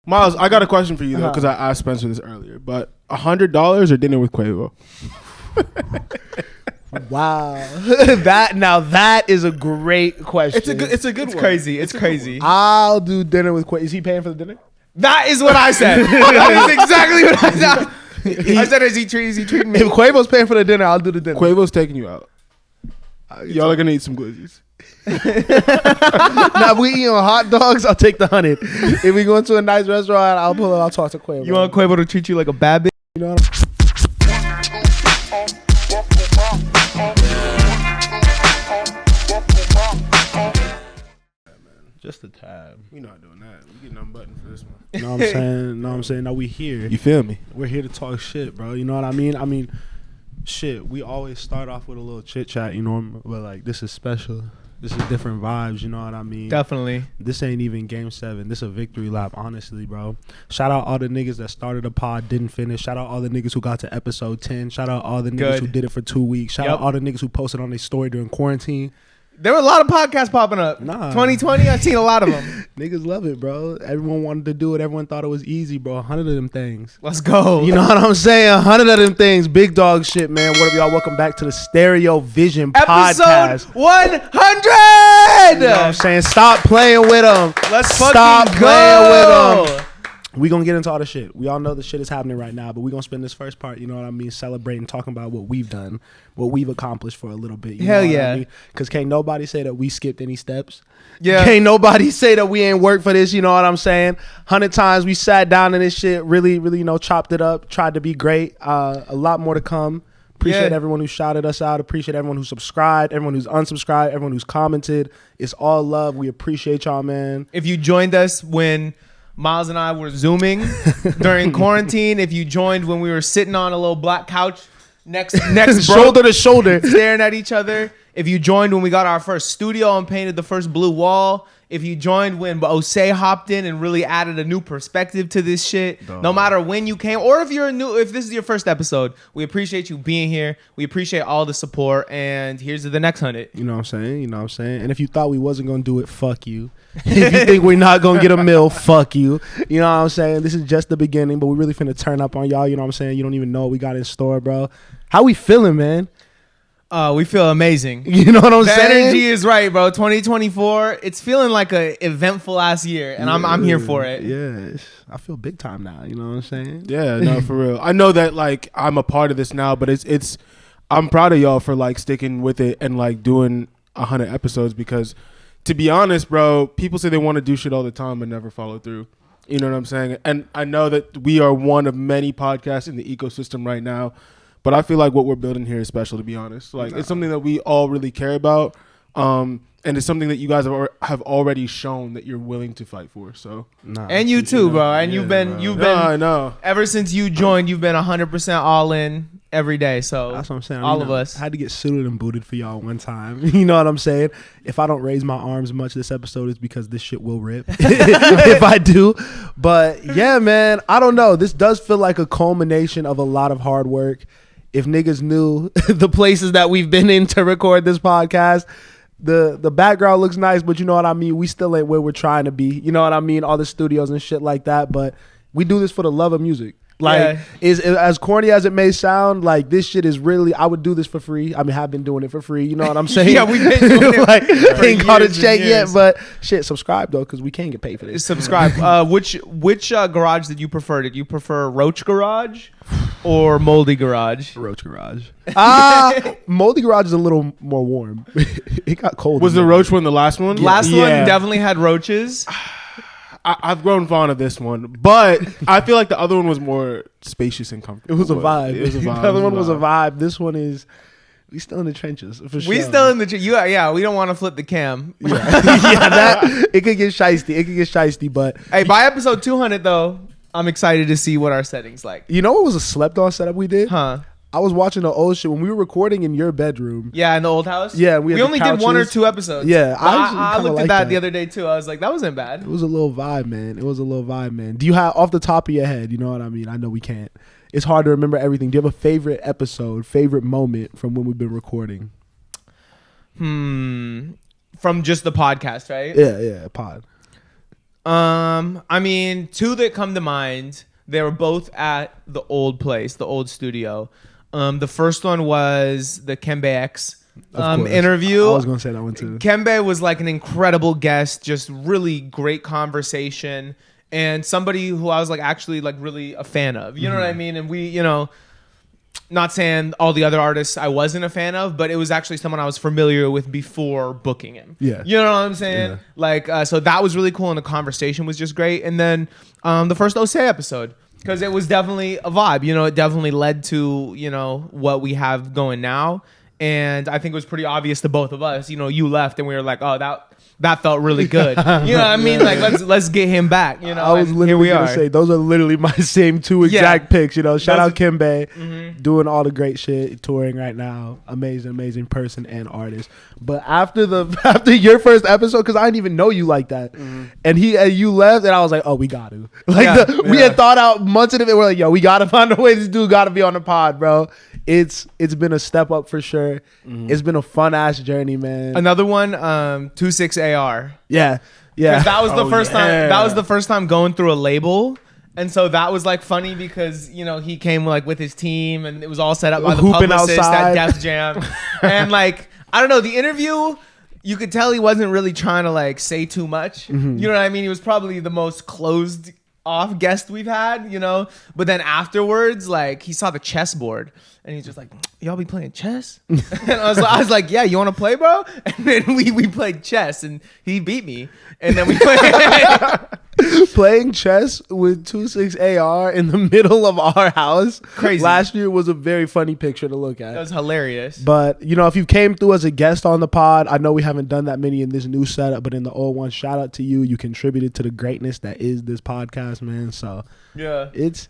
Miles, I got a question for you though, because I asked Spencer this earlier. But $100 or dinner with Quavo? Wow, that is a great question. It's a good one. Crazy. It's crazy. I'll do dinner with Quavo. Is he paying for the dinner? That is what I said. That is exactly what I said. I said, is he treating me? If Quavo's paying for the dinner, I'll do the dinner. Quavo's taking you out. Y'all are gonna eat some glizzies. Now, if we eating hot dogs, I'll take the 100. If we go into a nice restaurant, I'll talk to Quavo. You want Quavo to treat you like a bad bitch? You know what I'm Just a tab. We not doing that. We getting unbuttoned for this one. You know what I'm saying? Know what I'm saying? Now we here. You feel me? We're here to talk shit, bro. You know what I mean? Shit, we always start off with a little chit chat, you know, but like this is special. This is different vibes, you know what I mean? Definitely. This ain't even game 7. This a victory lap, honestly, bro. Shout out all the niggas that started a pod, didn't finish. Shout out all the niggas who got to episode 10. Shout out all the niggas who did it for 2 weeks. Shout out all the niggas who posted on their story during quarantine. There were a lot of podcasts popping up. 2020, I've seen a lot of them. Niggas love it, bro. Everyone wanted to do it. Everyone thought it was easy, bro. 100 of them things. Let's go. You know what I'm saying? 100 of them things. Big dog shit, man. What up, y'all? Welcome back to the Stereo Vision Podcast. Episode 100! You know what I'm saying? Stop playing with them. Let's Stop fucking playing go. with them. We gonna get into all the shit. We all know the shit is happening right now, but we gonna spend this first part, you know what I mean, celebrating, talking about what we've done, what we've accomplished for a little bit. Hell yeah. I mean? Cause can't nobody say that we skipped any steps. Yeah. Can't nobody say that we ain't worked for this, you know what I'm saying? 100 times we sat down in this shit, really, you know, chopped it up, tried to be great. A lot more to come. Appreciate everyone who shouted us out. Appreciate everyone who subscribed, everyone who's unsubscribed, everyone who's commented. It's all love. We appreciate y'all, man. If you joined us when Miles and I were Zooming during quarantine, if you joined when we were sitting on a little black couch next shoulder to shoulder, staring at each other, if you joined when we got our first studio and painted the first blue wall, if you joined when Osei hopped in and really added a new perspective to this shit, no matter when you came, or if this is your first episode, we appreciate you being here. We appreciate all the support, and here's to the next 100. You know what I'm saying? And if you thought we wasn't gonna do it, fuck you. If you think we're not gonna get a mill, fuck you. You know what I'm saying? This is just the beginning, but we really finna turn up on y'all. You know what I'm saying? You don't even know what we got in store, bro. How we feeling, man? We feel amazing. You know what I'm saying? The energy is right, bro. 2024, it's feeling like a eventful ass year, and I'm here for it. Yeah, I feel big time now. You know what I'm saying? Yeah, no, for real. I know that like I'm a part of this now, but it's I'm proud of y'all for like sticking with it and like doing 100 episodes because, to be honest, bro, people say they want to do shit all the time but never follow through. You know what I'm saying? And I know that we are one of many podcasts in the ecosystem right now. But I feel like what we're building here is special, to be honest. Like it's something that we all really care about, and it's something that you guys have already shown that you're willing to fight for. So, and you too, bro. And you've been. I know. Ever since you joined, you've been 100% all in every day. So that's what I'm saying. All of us. I had to get suited and booted for y'all one time. You know what I'm saying? If I don't raise my arms much this episode, it's because this shit will rip. If I do, but yeah, man, I don't know. This does feel like a culmination of a lot of hard work. If niggas knew the places that we've been in to record this podcast, the background looks nice, but you know what I mean? We still ain't where we're trying to be. You know what I mean? All the studios and shit like that. But we do this for the love of music. Like, is as corny as it may sound, like this shit is really, I would do this for free. I mean, I've been doing it for free. You know what I'm saying? Yeah, we've been doing it like, ain't caught a check yet, but shit, subscribe though, because we can't get paid for this. Subscribe. Which garage did you prefer? Did you prefer Roach Garage or Moldy Garage? Roach Garage. Moldy Garage is a little more warm. It got cold. Was the Roach one the last one? Last one definitely had roaches. I've grown fond of this one, but I feel like the other one was more spacious and comfortable. It was a vibe. The other one was a vibe. This one is, we still in the trenches for sure. We still in the yeah. We don't want to flip the cam. Yeah, that it could get shiesty. But hey, by episode 200 though, I'm excited to see what our setting's like. You know what was a slept on setup we did? Huh? I was watching the old shit when we were recording in your bedroom. Yeah, in the old house. Yeah, we only did 1 or 2 episodes. Yeah, I looked at that the other day too. I was like, that wasn't bad. It was a little vibe, man. Do you have off the top of your head? You know what I mean? I know we can't. It's hard to remember everything. Do you have a favorite episode, favorite moment from when we've been recording? From just the podcast, right? Yeah, pod. I mean, two that come to mind. They were both at the old place, the old studio. The first one was the Kembe X interview. I was gonna say that one too. Kembe was like an incredible guest, just really great conversation, and somebody who I was like actually like really a fan of. You know what I mean? And we, you know, not saying all the other artists I wasn't a fan of, but it was actually someone I was familiar with before booking him. Yeah. You know what I'm saying? Yeah. Like, so that was really cool, and the conversation was just great. And then the first Ose episode, because it was definitely a vibe. You know, it definitely led to, you know, what we have going now. And I think it was pretty obvious to both of us. You know, you left, and we were like, oh, that felt really good. You know what I mean? Like, let's get him back. You know, I was literally gonna say those are literally my same two exact picks. You know, shout out Kimbe, doing all the great shit, touring right now. Amazing person and artist. But after your first episode, because I didn't even know you like that, and you left, and I was like, oh, we got to. Like we had thought out months of it. We're like, yo, we got to find a way. This dude got to be on the pod, bro. It's been a step up for sure. It's been a fun ass journey, man. Another one, 26 AR. Yeah. That was the first time. That was the first time going through a label, and so that was like funny because, you know, he came like with his team, and it was all set up by the Hooping publicist outside. at Def Jam, and like I don't know, the interview, you could tell he wasn't really trying to like say too much. You know what I mean? He was probably the most closed off guest we've had, you know. But then afterwards, like, he saw the chessboard, and he's just like, y'all be playing chess? And I was like, yeah, you want to play, bro? And then we played chess, and he beat me. And then we played playing chess with 26 AR in the middle of our house. Crazy. Last year was a very funny picture to look at. That was hilarious. But, you know, if you came through as a guest on the pod, I know we haven't done that many in this new setup, but in the old one, shout out to you. You contributed to the greatness that is this podcast, man. So yeah, it's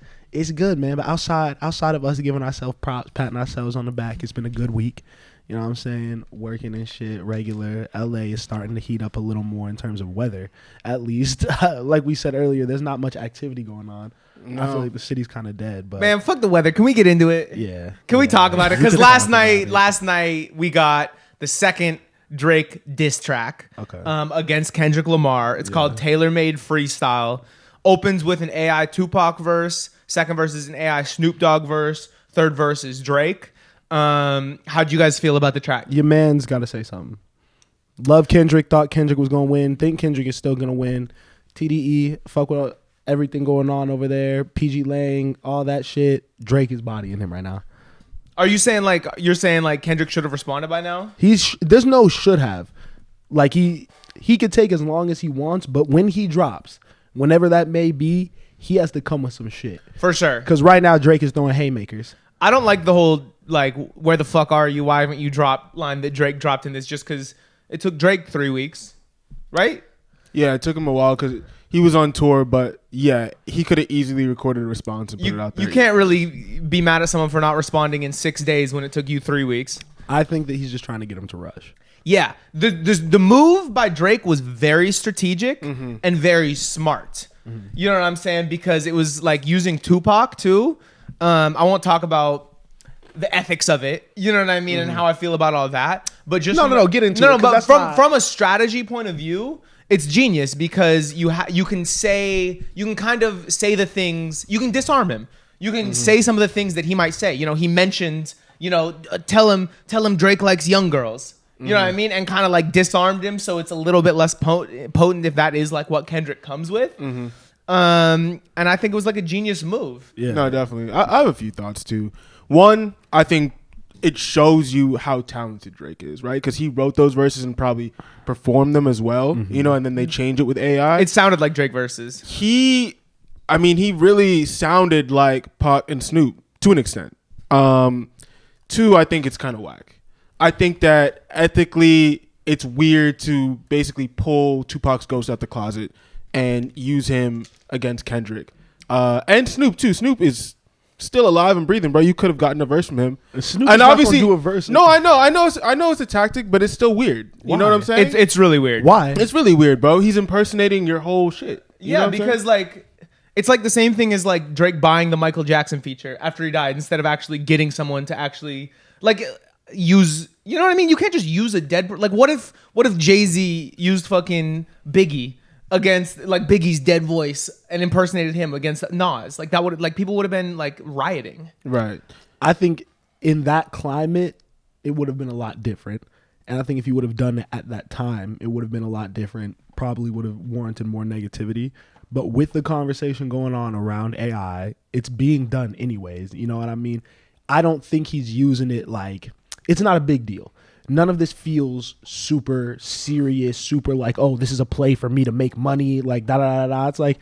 good, man. But outside of us giving ourselves props, patting ourselves on the back, it's been a good week. You know what I'm saying? Working and shit, regular. LA is starting to heat up a little more in terms of weather. At least, like we said earlier, there's not much activity going on. No. I feel like the city's kind of dead. But man, fuck the weather. Can we get into it? Yeah. Can we talk about it? Because last night we got the second Drake diss track against Kendrick Lamar. It's called Tailor Made Freestyle. Opens with an AI Tupac verse. Second verse is an AI Snoop Dogg verse. Third verse is Drake. How'd you guys feel about the track? Your man's got to say something. Love Kendrick. Thought Kendrick was going to win. Think Kendrick is still going to win. TDE. Fuck with everything going on over there. PG Lang. All that shit. Drake is bodying him right now. Are you saying you're saying Kendrick should have responded by now? There's no should have. Like he could take as long as he wants, but when he drops, whenever that may be, he has to come with some shit. For sure. Because right now Drake is throwing haymakers. I don't like the whole where the fuck are you? Why haven't you dropped line that Drake dropped in this? Just because it took Drake 3 weeks, right? Yeah, it took him a while because he was on tour, but yeah, he could have easily recorded a response and put it out there. You can't really be mad at someone for not responding in 6 days when it took you 3 weeks. I think that he's just trying to get him to rush. Yeah, the move by Drake was very strategic and very smart. You know what I'm saying? Because it was like using Tupac too. I won't talk about the ethics of it, you know what I mean, and how I feel about all that. But just get into it. But from a strategy point of view, it's genius because you can kind of say the things, you can disarm him. You can say some of the things that he might say. You know, he mentioned, you know, tell him Drake likes young girls. You know what I mean? And kind of like disarmed him, so it's a little bit less potent if that is like what Kendrick comes with. And I think it was like a genius move. Yeah. No, definitely. I have a few thoughts too. One, I think it shows you how talented Drake is, right? Because he wrote those verses and probably performed them as well, you know, and then they change it with AI. It sounded like Drake verses. He really sounded like Pac and Snoop to an extent. Two, I think it's kind of whack. I think that ethically it's weird to basically pull Tupac's ghost out the closet and use him against Kendrick. And Snoop too. Snoop is still alive and breathing, bro. You could have gotten a verse from him. Snoop and obviously do a verse. No, I know it's a tactic, but it's still weird. You know what I'm saying? It's really weird. Why? It's really weird, bro. He's impersonating your whole shit. Yeah, because like it's like the same thing as like Drake buying the Michael Jackson feature after he died instead of actually getting someone to actually like use, you know what I mean? You can't just use a dead like what if Jay-Z used fucking Biggie against like Biggie's dead voice and impersonated him against Nas. Like that would like people would have been like rioting. Right. I think in that climate, it would have been a lot different. And I think if you would have done it at that time, it would have been a lot different. Probably would have warranted more negativity. But with the conversation going on around AI, it's being done anyways. You know what I mean? I don't think he's using it like, it's not a big deal. None of this feels super serious, super like, oh, this is a play for me to make money, like da da da da. It's like,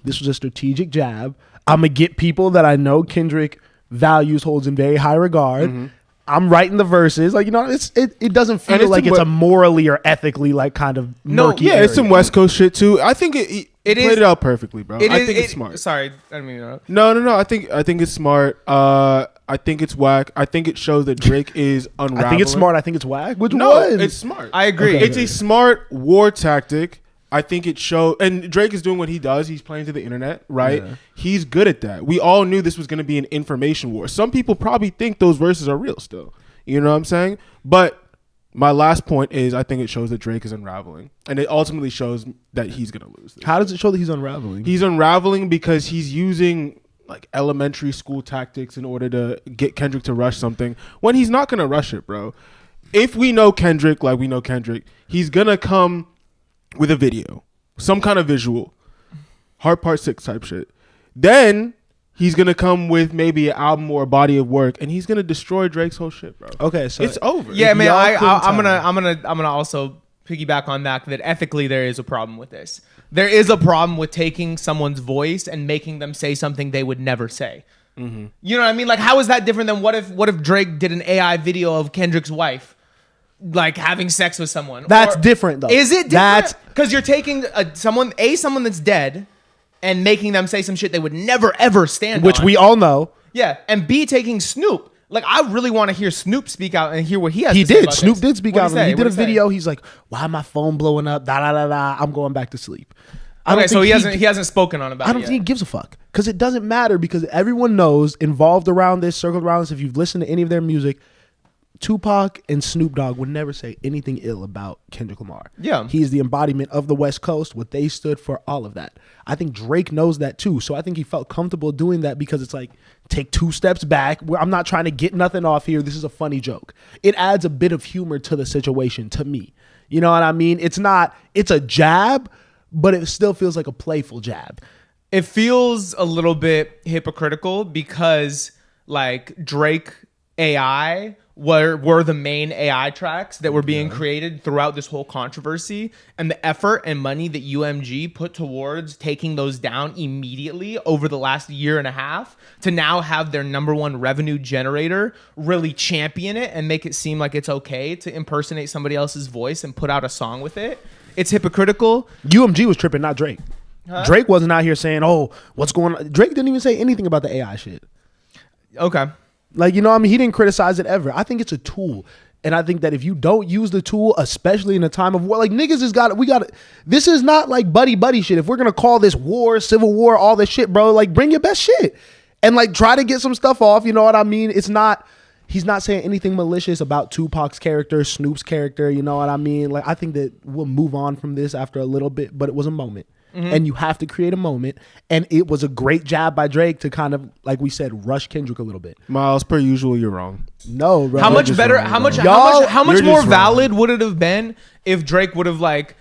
this was a strategic jab. I'm going to get people that I know Kendrick values, holds in very high regard. Mm-hmm. I'm writing the verses. Like, you know, it doesn't feel like it's a morally or ethically like kind of murky area. It's some West Coast shit too. I think it played it out perfectly, bro. I think it's smart. Sorry, I didn't mean to interrupt. No. I think it's smart. I think it's whack. I think it shows that Drake is unraveling. I think it's smart. I think it's whack. Which no, one? It's smart. I agree. Okay. It's a smart war tactic. I think it shows, and Drake is doing what he does. He's playing to the internet, right? Yeah. He's good at that. We all knew this was going to be an information war. Some people probably think those verses are real still. You know what I'm saying? But my last point is I think it shows that Drake is unraveling. And it ultimately shows that he's going to lose this. How does it show that he's unraveling? He's unraveling because he's using like elementary school tactics in order to get Kendrick to rush something when he's not going to rush it, bro. If we know Kendrick like we know Kendrick, he's going to come with a video, some kind of visual, Heart Part 6 type shit. Then he's going to come with maybe an album or a body of work, and he's going to destroy Drake's whole shit, bro. Okay, so it's over. Yeah, man, I'm gonna also piggyback on that ethically there is a problem with this. There is a problem with taking someone's voice and making them say something they would never say. Mm-hmm. You know what I mean? Like, how is that different than what if Drake did an AI video of Kendrick's wife like having sex with someone? That's different, though. Is it different? Because you're taking someone that's dead and making them say some shit they would never ever stand which on. We all know. Yeah, and B, taking Snoop. Like, I really want to hear Snoop speak out and hear what he has to say. He did. Snoop did speak out. He did a video. Say? He's like, "Why my phone blowing up? Da da da da. I'm going back to sleep." Okay, so he hasn't spoken on about it. I don't think he gives a fuck because it doesn't matter because everyone knows involved around this, circled around this. If you've listened to any of their music, Tupac and Snoop Dogg would never say anything ill about Kendrick Lamar. Yeah. He's the embodiment of the West Coast, what they stood for, all of that. I think Drake knows that too. So I think he felt comfortable doing that because it's like, take 2 steps back. I'm not trying to get nothing off here. This is a funny joke. It adds a bit of humor to the situation to me. You know what I mean? It's a jab, but it still feels like a playful jab. It feels a little bit hypocritical because like Drake AI were the main AI tracks that were being created throughout this whole controversy, and the effort and money that UMG put towards taking those down immediately over the last year and a half to now have their #1 revenue generator really champion it and make it seem like it's okay to impersonate somebody else's voice and put out a song with it. It's hypocritical. UMG was tripping, not Drake. Huh? Drake wasn't out here saying, "Oh, what's going on?" Drake didn't even say anything about the AI shit. Okay. Like, you know what I mean? He didn't criticize it ever. I think it's a tool. And I think that if you don't use the tool, especially in a time of war, like niggas this is not like buddy shit. If we're going to call this war, civil war, all this shit, bro, like bring your best shit and like try to get some stuff off. You know what I mean? He's not saying anything malicious about Tupac's character, Snoop's character. You know what I mean? Like, I think that we'll move on from this after a little bit, but it was a moment. Mm-hmm. And you have to create a moment. And it was a great jab by Drake to kind of, like we said, rush Kendrick a little bit. Miles, per usual, you're wrong. No, bro. How much better? How much more valid would it have been if Drake would have like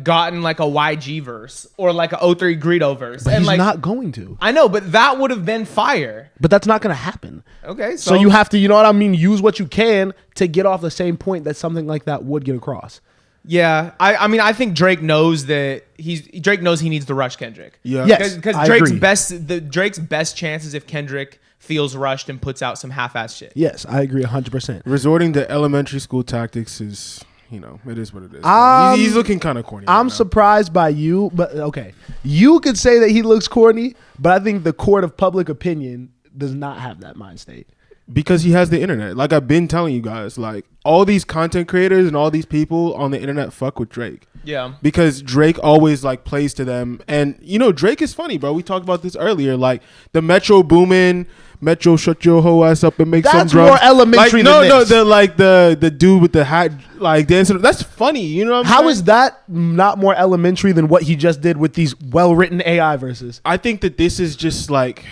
gotten like a YG verse or like a 03 Greedo verse? But and he's like, not going to. I know, but that would have been fire. But that's not going to happen. Okay, so you have to, you know what I mean? Use what you can to get off the same point that something like that would get across. Yeah, I mean, I think Drake knows that Drake knows he needs to rush Kendrick. Yeah, yes, because Drake's best chance is if Kendrick feels rushed and puts out some half-ass shit. Yes, I agree 100%. Resorting to elementary school tactics is, you know, it is what it is. He's looking kind of corny. I'm surprised by you, but okay, you could say that he looks corny, but I think the court of public opinion does not have that mind state. Because he has the internet. Like I've been telling you guys, like all these content creators and all these people on the internet fuck with Drake. Yeah. Because Drake always like plays to them. And you know, Drake is funny, bro. We talked about this earlier. Like the Metro Boomin, Metro shut your whole ass up and make some That's drums. more elementary like, than this. the dude with the hat like dancing. That's funny. You know what I'm saying? How is that not more elementary than what he just did with these well-written AI verses? I think that this is just like,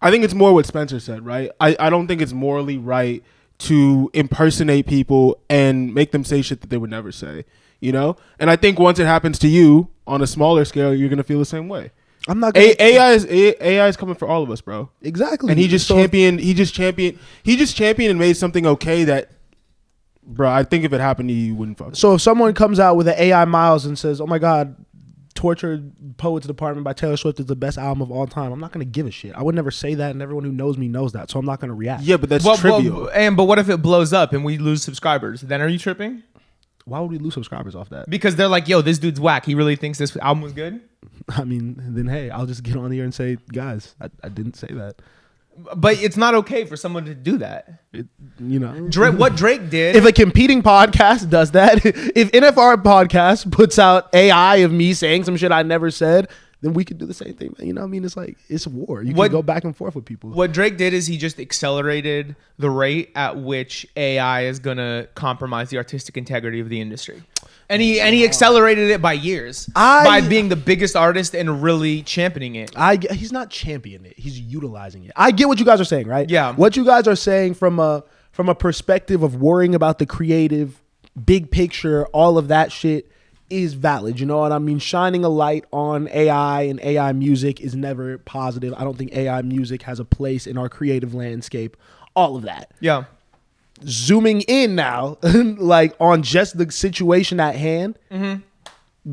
I think it's more what Spencer said, right? I don't think it's morally right to impersonate people and make them say shit that they would never say, you know? And I think once it happens to you on a smaller scale, you're going to feel the same way. I'm not gonna AI is coming for all of us, bro. Exactly. And he just championed and made something okay that, bro, I think if it happened to you, you wouldn't fuck. So if someone comes out with an AI Miles and says, "Oh my God, Tortured Poets Department by Taylor Swift is the best album of all time," I'm not gonna give a shit. I would never say that, and everyone who knows me knows that, so I'm not gonna react. Yeah, but that's trivial. But what if it blows up and we lose subscribers? Then are you tripping? Why would we lose subscribers off that? Because they're like, yo, this dude's whack. He really thinks this album was good? I mean, then hey, I'll just get on here and say, guys, I didn't say that. But it's not okay for someone to do that. You know, What Drake did. if a competing podcast does that, if NFR podcast puts out AI of me saying some shit I never said, then we could do the same thing. You know what I mean? It's like, it's war. You can go back and forth with people. What Drake did is he just accelerated the rate at which AI is going to compromise the artistic integrity of the industry. And he accelerated it by years by being the biggest artist and really championing it. He's not championing it. He's utilizing it. I get what you guys are saying, right? Yeah. What you guys are saying from a perspective of worrying about the creative, big picture, all of that shit is valid. You know what I mean? Shining a light on AI and AI music is never positive. I don't think AI music has a place in our creative landscape. All of that. Yeah. Zooming in now, like on just the situation at hand,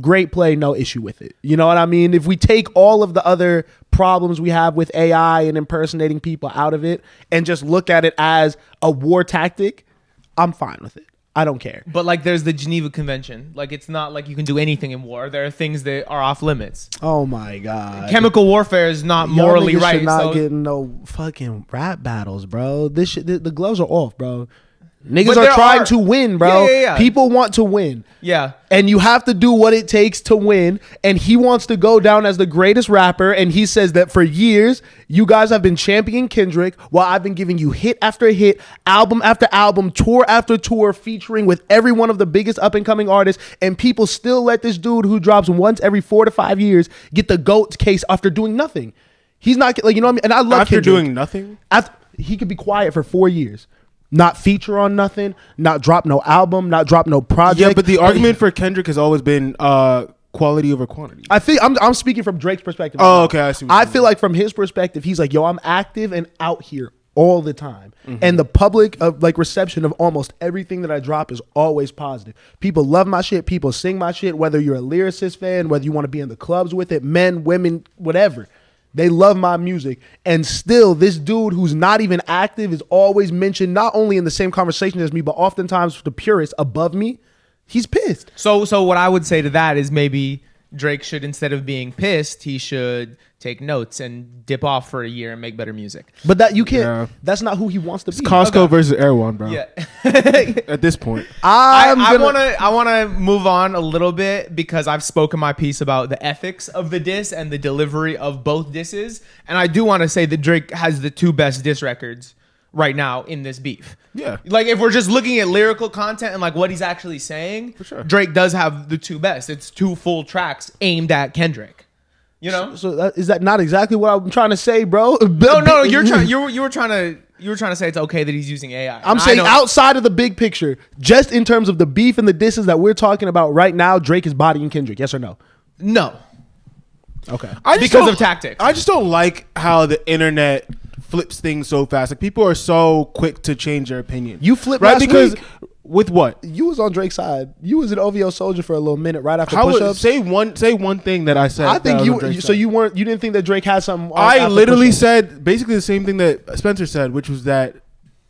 great play, no issue with it. You know what I mean? If we take all of the other problems we have with AI and impersonating people out of it and just look at it as a war tactic, I'm fine with it. I don't care. But like there's the Geneva Convention. Like it's not like you can do anything in war. There are things that are off limits. Oh my God. Chemical warfare is not morally Y'all niggas right. should not getting no fucking rap battles, bro. This shit, the gloves are off, bro. Niggas are trying to win, bro. Yeah. People want to win. Yeah. And you have to do what it takes to win. And he wants to go down as the greatest rapper. And he says that for years, you guys have been championing Kendrick while I've been giving you hit after hit, album after album, tour after tour, featuring with every one of the biggest up and coming artists. And people still let this dude who drops once every 4 to 5 years get the GOAT case after doing nothing. He's not like, you know what I mean? And I love after Kendrick. doing nothing. He could be quiet for 4 years. Not feature on nothing, not drop no album, not drop no project. Yeah, but the argument for Kendrick has always been quality over quantity. I think I'm speaking from Drake's perspective. Oh, okay, I see what you I mean. feel like from his perspective, he's like, yo, I'm active and out here all the time. And the public reception of almost everything that I drop is always positive. People love my shit. People sing my shit, whether you're a lyricist fan, whether you want to be in the clubs with it, men, women, whatever. They love my music. And still, this dude who's not even active is always mentioned, not only in the same conversation as me, but oftentimes the purists above me. He's pissed. So what I would say to that is maybe Drake should, instead of being pissed, he should take notes and dip off for a year and make better music. But that you can't. Yeah. That's not who he wants to be. Costco versus Erewhon, bro. Yeah. At this point, I want to move on a little bit because I've spoken my piece about the ethics of the diss and the delivery of both disses, and I do want to say that Drake has the 2 best diss records right now in this beef. Yeah. Like if we're just looking at lyrical content and like what he's actually saying, For sure. Drake does have the 2 best. It's 2 full tracks aimed at Kendrick. You know? So is that not exactly what I'm trying to say, bro? No, you were trying to say it's okay that he's using AI. I'm saying outside of the big picture, just in terms of the beef and the disses that we're talking about right now, Drake is bodying Kendrick. Yes or no? No. Okay. Because of tactics. I just don't like how the internet flips things so fast. Like people are so quick to change their opinion. You flipped right last because week. With what? You was on Drake's side. You was an OVO soldier for a little minute right after How push-ups. say one thing that I said. I think that was on Drake's side. you didn't think that Drake had something. I after literally push-ups. said basically the same thing that Spencer said, which was that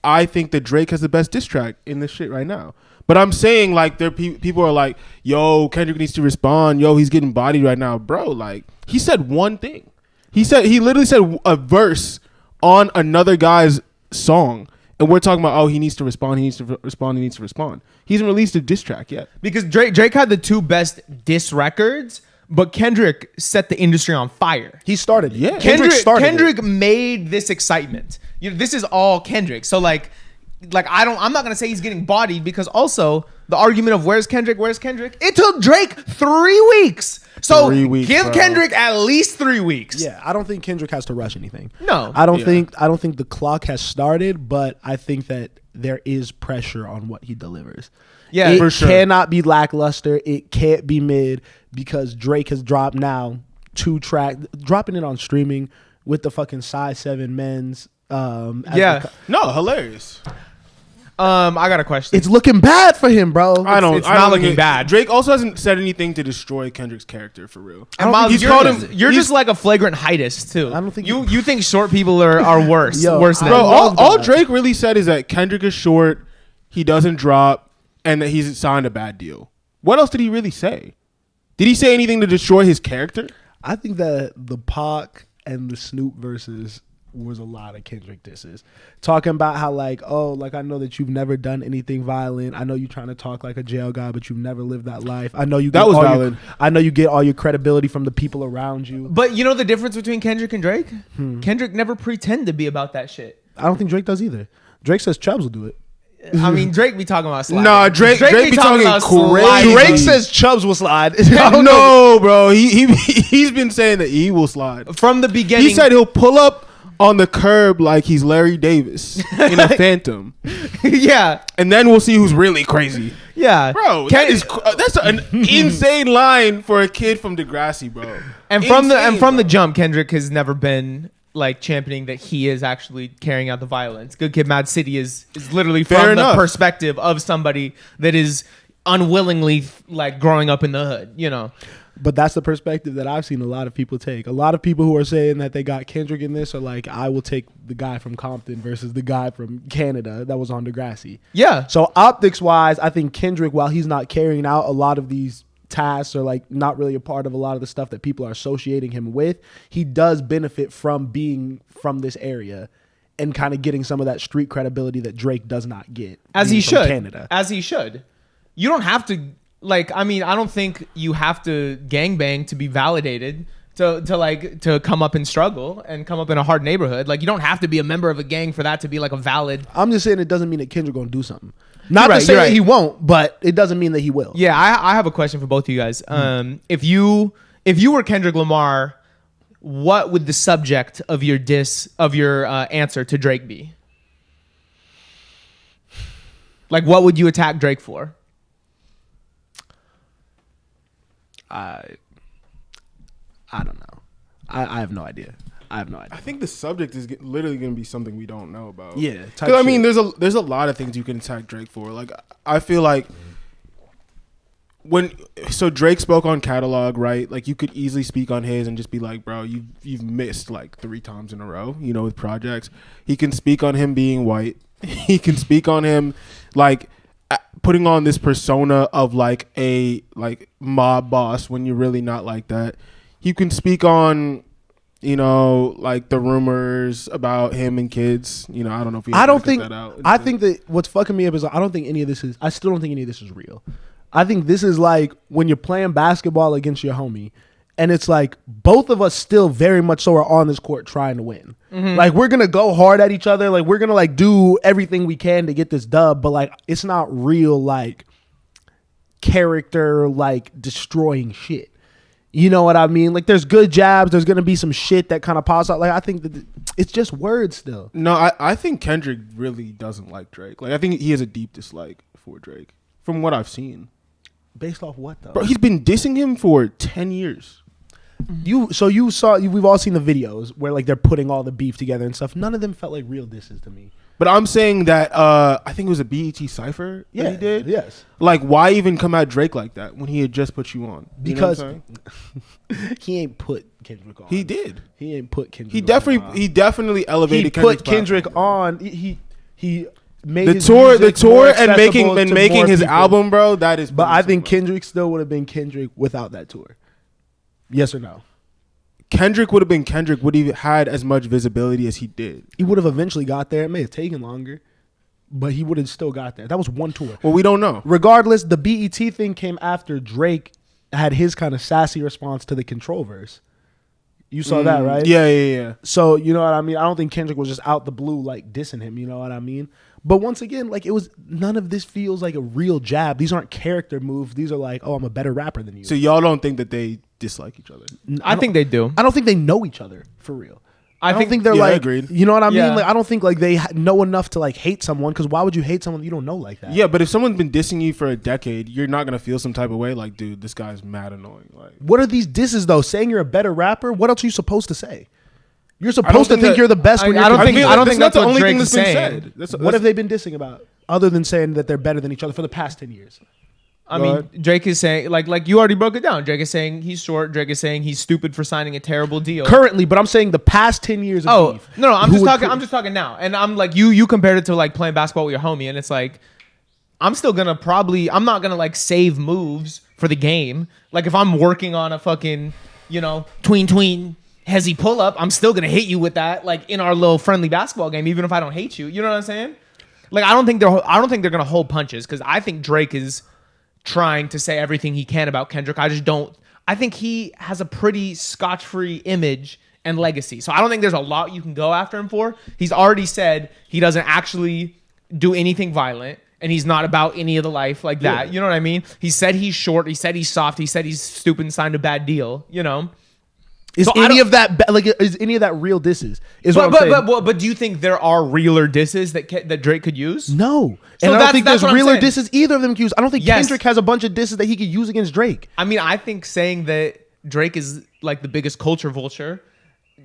I think that Drake has the best diss track in this shit right now. But I'm saying like people are like, yo, Kendrick needs to respond. Yo, he's getting bodied right now, bro. Like he said one thing. He literally said a verse on another guy's song, And we're talking about, he needs to respond, he needs to respond, he needs to respond. He hasn't released a diss track yet. Because Drake had the 2 best diss records, but Kendrick set the industry on fire. He started. Yeah. Kendrick made this excitement. This is all Kendrick. So like I'm not gonna say he's getting bodied, because also the argument of where's Kendrick? It took Drake 3 weeks. So 3 weeks, give bro. Kendrick at least 3 weeks. Yeah, I don't think Kendrick has to rush anything. No. I don't think the clock has started, but I think that there is pressure on what he delivers. Yeah, it for sure. cannot be lackluster. It can't be mid, because Drake has dropped now 2 tracks, dropping it on streaming with the fucking size 7 men's. Yeah. No, hilarious. I got a question. It's looking bad for him, bro. It's not looking bad. Drake also hasn't said anything to destroy Kendrick's character for real. And Miles, he's you're, called him. you're just like a flagrant heightist too. I don't think you think short people are worse. Yo, worse than Bro, love all that. Drake really said is that Kendrick is short, he doesn't drop, and that he's signed a bad deal. What else did he really say? Did he say anything to destroy his character? I think that the Pac and the Snoop versus was a lot of Kendrick disses. Talking about how like, I know that you've never done anything violent. I know you're trying to talk like a jail guy, but you've never lived that life. I know you That get was all valid. I know you get all your credibility from the people around you. But you know the difference between Kendrick and Drake? Kendrick never pretend to be about that shit. I don't think Drake does either. Drake says Chubbs will do it. I mean, Drake be talking about sliding. Nah, Drake be talking about crazy. sliding. Drake says Chubbs will slide. No, bro. He's been saying that he will slide. From the beginning. He said he'll pull up on the curb like he's Larry Davis in a Phantom, yeah. and then we'll see who's really crazy. Yeah. Bro, that's an insane line for a kid from Degrassi, bro. And from the jump, Kendrick has never been like championing that he is actually carrying out the violence. Good Kid, Mad City is literally Fair from enough. the perspective of somebody that is unwillingly like growing up in the hood, you know. But that's the perspective that I've seen a lot of people take. A lot of people who are saying that they got Kendrick in this are like, I will take the guy from Compton versus the guy from Canada that was on Degrassi. Yeah. So optics wise, I think Kendrick, while he's not carrying out a lot of these tasks or like not really a part of a lot of the stuff that people are associating him with, he does benefit from being from this area and kind of getting some of that street credibility that Drake does not get. As he from should. Canada. As he should. You don't have to like, I mean, I don't think you have to gangbang to be validated to come up and struggle and come up in a hard neighborhood. Like, you don't have to be a member of a gang for that to be like a valid. I'm just saying it doesn't mean that Kendrick gonna do something. Not You're to right, say you're that right. he won't, but it doesn't mean that he will. Yeah, I have a question for both of you guys. If you were Kendrick Lamar, what would the subject of your answer to Drake be? Like, what would you attack Drake for? I don't know. I have no idea. I think the subject is literally going to be something we don't know about. Yeah, type because I mean, shit. there's a lot of things you can attack Drake for. Like, I feel like so Drake spoke on Catalog, right? Like, you could easily speak on his and just be like, bro, you've missed like 3 times in a row, you know, with projects. He can speak on him being white. He can speak on him like putting on this persona of like a like mob boss when you're really not like that. You can speak on, you know, like the rumors about him and kids. You know, I don't know if I don't cut think. that out. I think that what's fucking me up is I don't think any of this is. I still don't think any of this is real. I think this is like when you're playing basketball against your homie, and it's like both of us still very much so are on this court trying to win. Mm-hmm. Like, we're gonna go hard at each other. Like, we're gonna like do everything we can to get this dub, but like it's not real like character like destroying shit. You know what I mean? Like, there's good jabs. There's gonna be some shit that kind of pops out. Like, I think that it's just words still. No, I think Kendrick really doesn't like Drake. Like, I think he has a deep dislike for Drake from what I've seen. Based off what though? Bro, he's been dissing him for 10 years. We've all seen the videos where like they're putting all the beef together and stuff. None of them felt like real disses to me. But I'm saying that I think it was a BET Cypher that he did. Yes. Like, why even come at Drake like that when he had just put you on? You know what Because I'm saying? he ain't put Kendrick on. He did. He ain't put Kendrick He on. definitely elevated. He Kendrick's put Kendrick platform. on. He made The his tour music more and accessible making to more his people. album, bro. That is. But I think bro. Kendrick still would have been Kendrick without that tour. Yes or no? Kendrick would have been Kendrick. Would he have had as much visibility as he did? He would have eventually got there. It may have taken longer. but he would have still got there. That was one tour. Well, we don't know. Regardless, the BET thing came after Drake had his kind of sassy response to the Control verse. You saw that, right? Yeah. So, you know what I mean? I don't think Kendrick was just out the blue, like, dissing him. You know what I mean? But once again, like, none of this feels like a real jab. These aren't character moves. These are like, oh, I'm a better rapper than you. So y'all don't think that they dislike each other? I think they do. I don't think they know each other, for real. I don't think they're yeah, like, agreed. you know what I mean? Yeah. Like, I don't think like they know enough to like hate someone, because why would you hate someone you don't know like that? Yeah, but if someone's been dissing you for a decade, you're not gonna feel some type of way. Like, dude, this guy's mad annoying. Like, What are these disses though? Saying you're a better rapper? What else are you supposed to say? You're I supposed don't to think think that- you're the best when you're I don't think. competing. I don't think that's the what only thing Drake's that's been saying. said. That's, What have they been dissing about other than saying that they're better than each other for the past 10 years? I mean, Drake is saying like you already broke it down. Drake is saying he's short. Drake is saying he's stupid for signing a terrible deal. Currently, but I'm saying the past 10 years of beef. No, I'm Who just would talking. cri- I'm just talking now, and I'm like you compared it to like playing basketball with your homie, and it's like I'm still gonna I'm not gonna like save moves for the game. Like if I'm working on a fucking tween hezzy pull up, I'm still gonna hit you with that like in our little friendly basketball game, even if I don't hate you. You know what I'm saying? Like I don't think they're gonna hold punches, because I think Drake is trying to say everything he can about Kendrick. I think he has a pretty scotch-free image and legacy. So I don't think there's a lot you can go after him for. He's already said he doesn't actually do anything violent, and he's not about any of the life like that. Yeah. You know what I mean? He said he's short. He said he's soft. He said he's stupid and signed a bad deal. Is So I any don't- of that is any of that real disses? Is what I'm saying. But do you think there are realer disses that Drake could use? No. So And I don't that's- think that's there's what I'm realer saying. disses either of them can use. I don't think Yes. Kendrick has a bunch of disses that he could use against Drake. I mean, I think saying that Drake is like the biggest culture vulture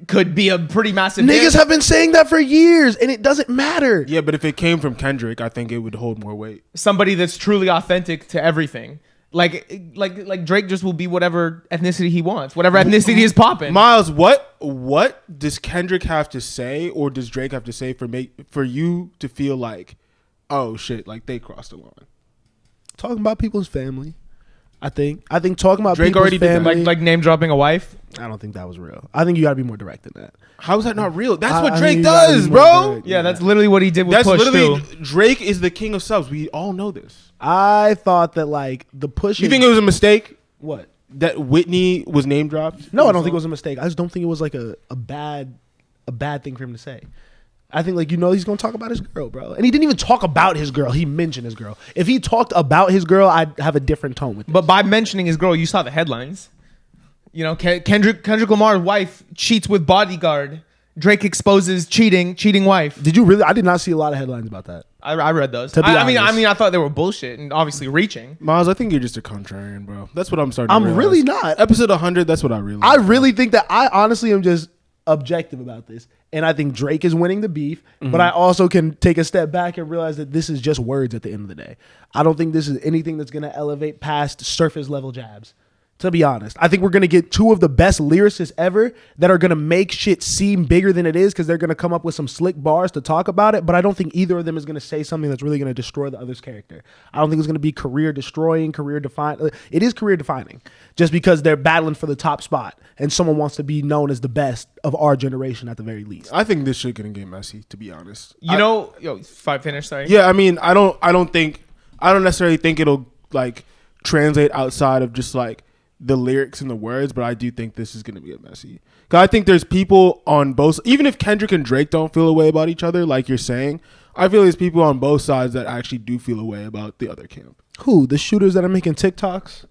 could be a pretty massive Niggas diss. have been saying that for years, and it doesn't matter. Yeah, but if it came from Kendrick, I think it would hold more weight. Somebody that's truly authentic to everything. Like Drake just will be whatever ethnicity he wants, whatever ethnicity is popping. Miles, what does Kendrick have to say, or does Drake have to say for you to feel like, oh shit, like they crossed the line? Talking about people's family. I think talking about Drake people's already did that. family. like name dropping a wife. I don't think that was real. I think you got to be more direct than that. How is that not real? That's what I Drake think you gotta does, be more bro. direct. Yeah, that's literally what he did with That's Push literally too. Drake is the king of subs. We all know this. I thought that like the push. You think it was a mistake what? that Whitney was name dropped? No, I don't think it was a mistake. I just don't think it was like a bad thing for him to say. I think like he's gonna talk about his girl, bro. And he didn't even talk about his girl. He mentioned his girl. If he talked about his girl, I'd have a different tone with it. But by mentioning his girl, you saw the headlines. Kendrick Lamar's wife cheats with bodyguard. Drake exposes cheating wife. Did you really? I did not see a lot of headlines about that. I read those. To be I mean, honest. I thought they were bullshit and obviously reaching. Miles, I think you're just a contrarian, bro. That's what I'm starting to I'm realize. really not. Episode 100, that's what I realized. I really think that I honestly am just objective about this. And I think Drake is winning the beef, but I also can take a step back and realize that this is just words at the end of the day. I don't think this is anything that's going to elevate past surface level jabs. To be honest, I think we're going to get two of the best lyricists ever that are going to make shit seem bigger than it is, because they're going to come up with some slick bars to talk about it. But I don't think either of them is going to say something that's really going to destroy the other's character. I don't think it's going to be career destroying, career defining. It is career defining just because they're battling for the top spot and someone wants to be known as the best of our generation at the very least. I think this shit gonna get messy, to be honest. Finish. Sorry. Yeah, I mean, I don't necessarily think it'll like translate outside of just like the lyrics and the words, but I do think this is going to be a messy. Cause I think there's people on both, even if Kendrick and Drake don't feel a way about each other, like you're saying, I feel there's people on both sides that actually do feel a way about the other camp. Who? The shooters that are making TikToks?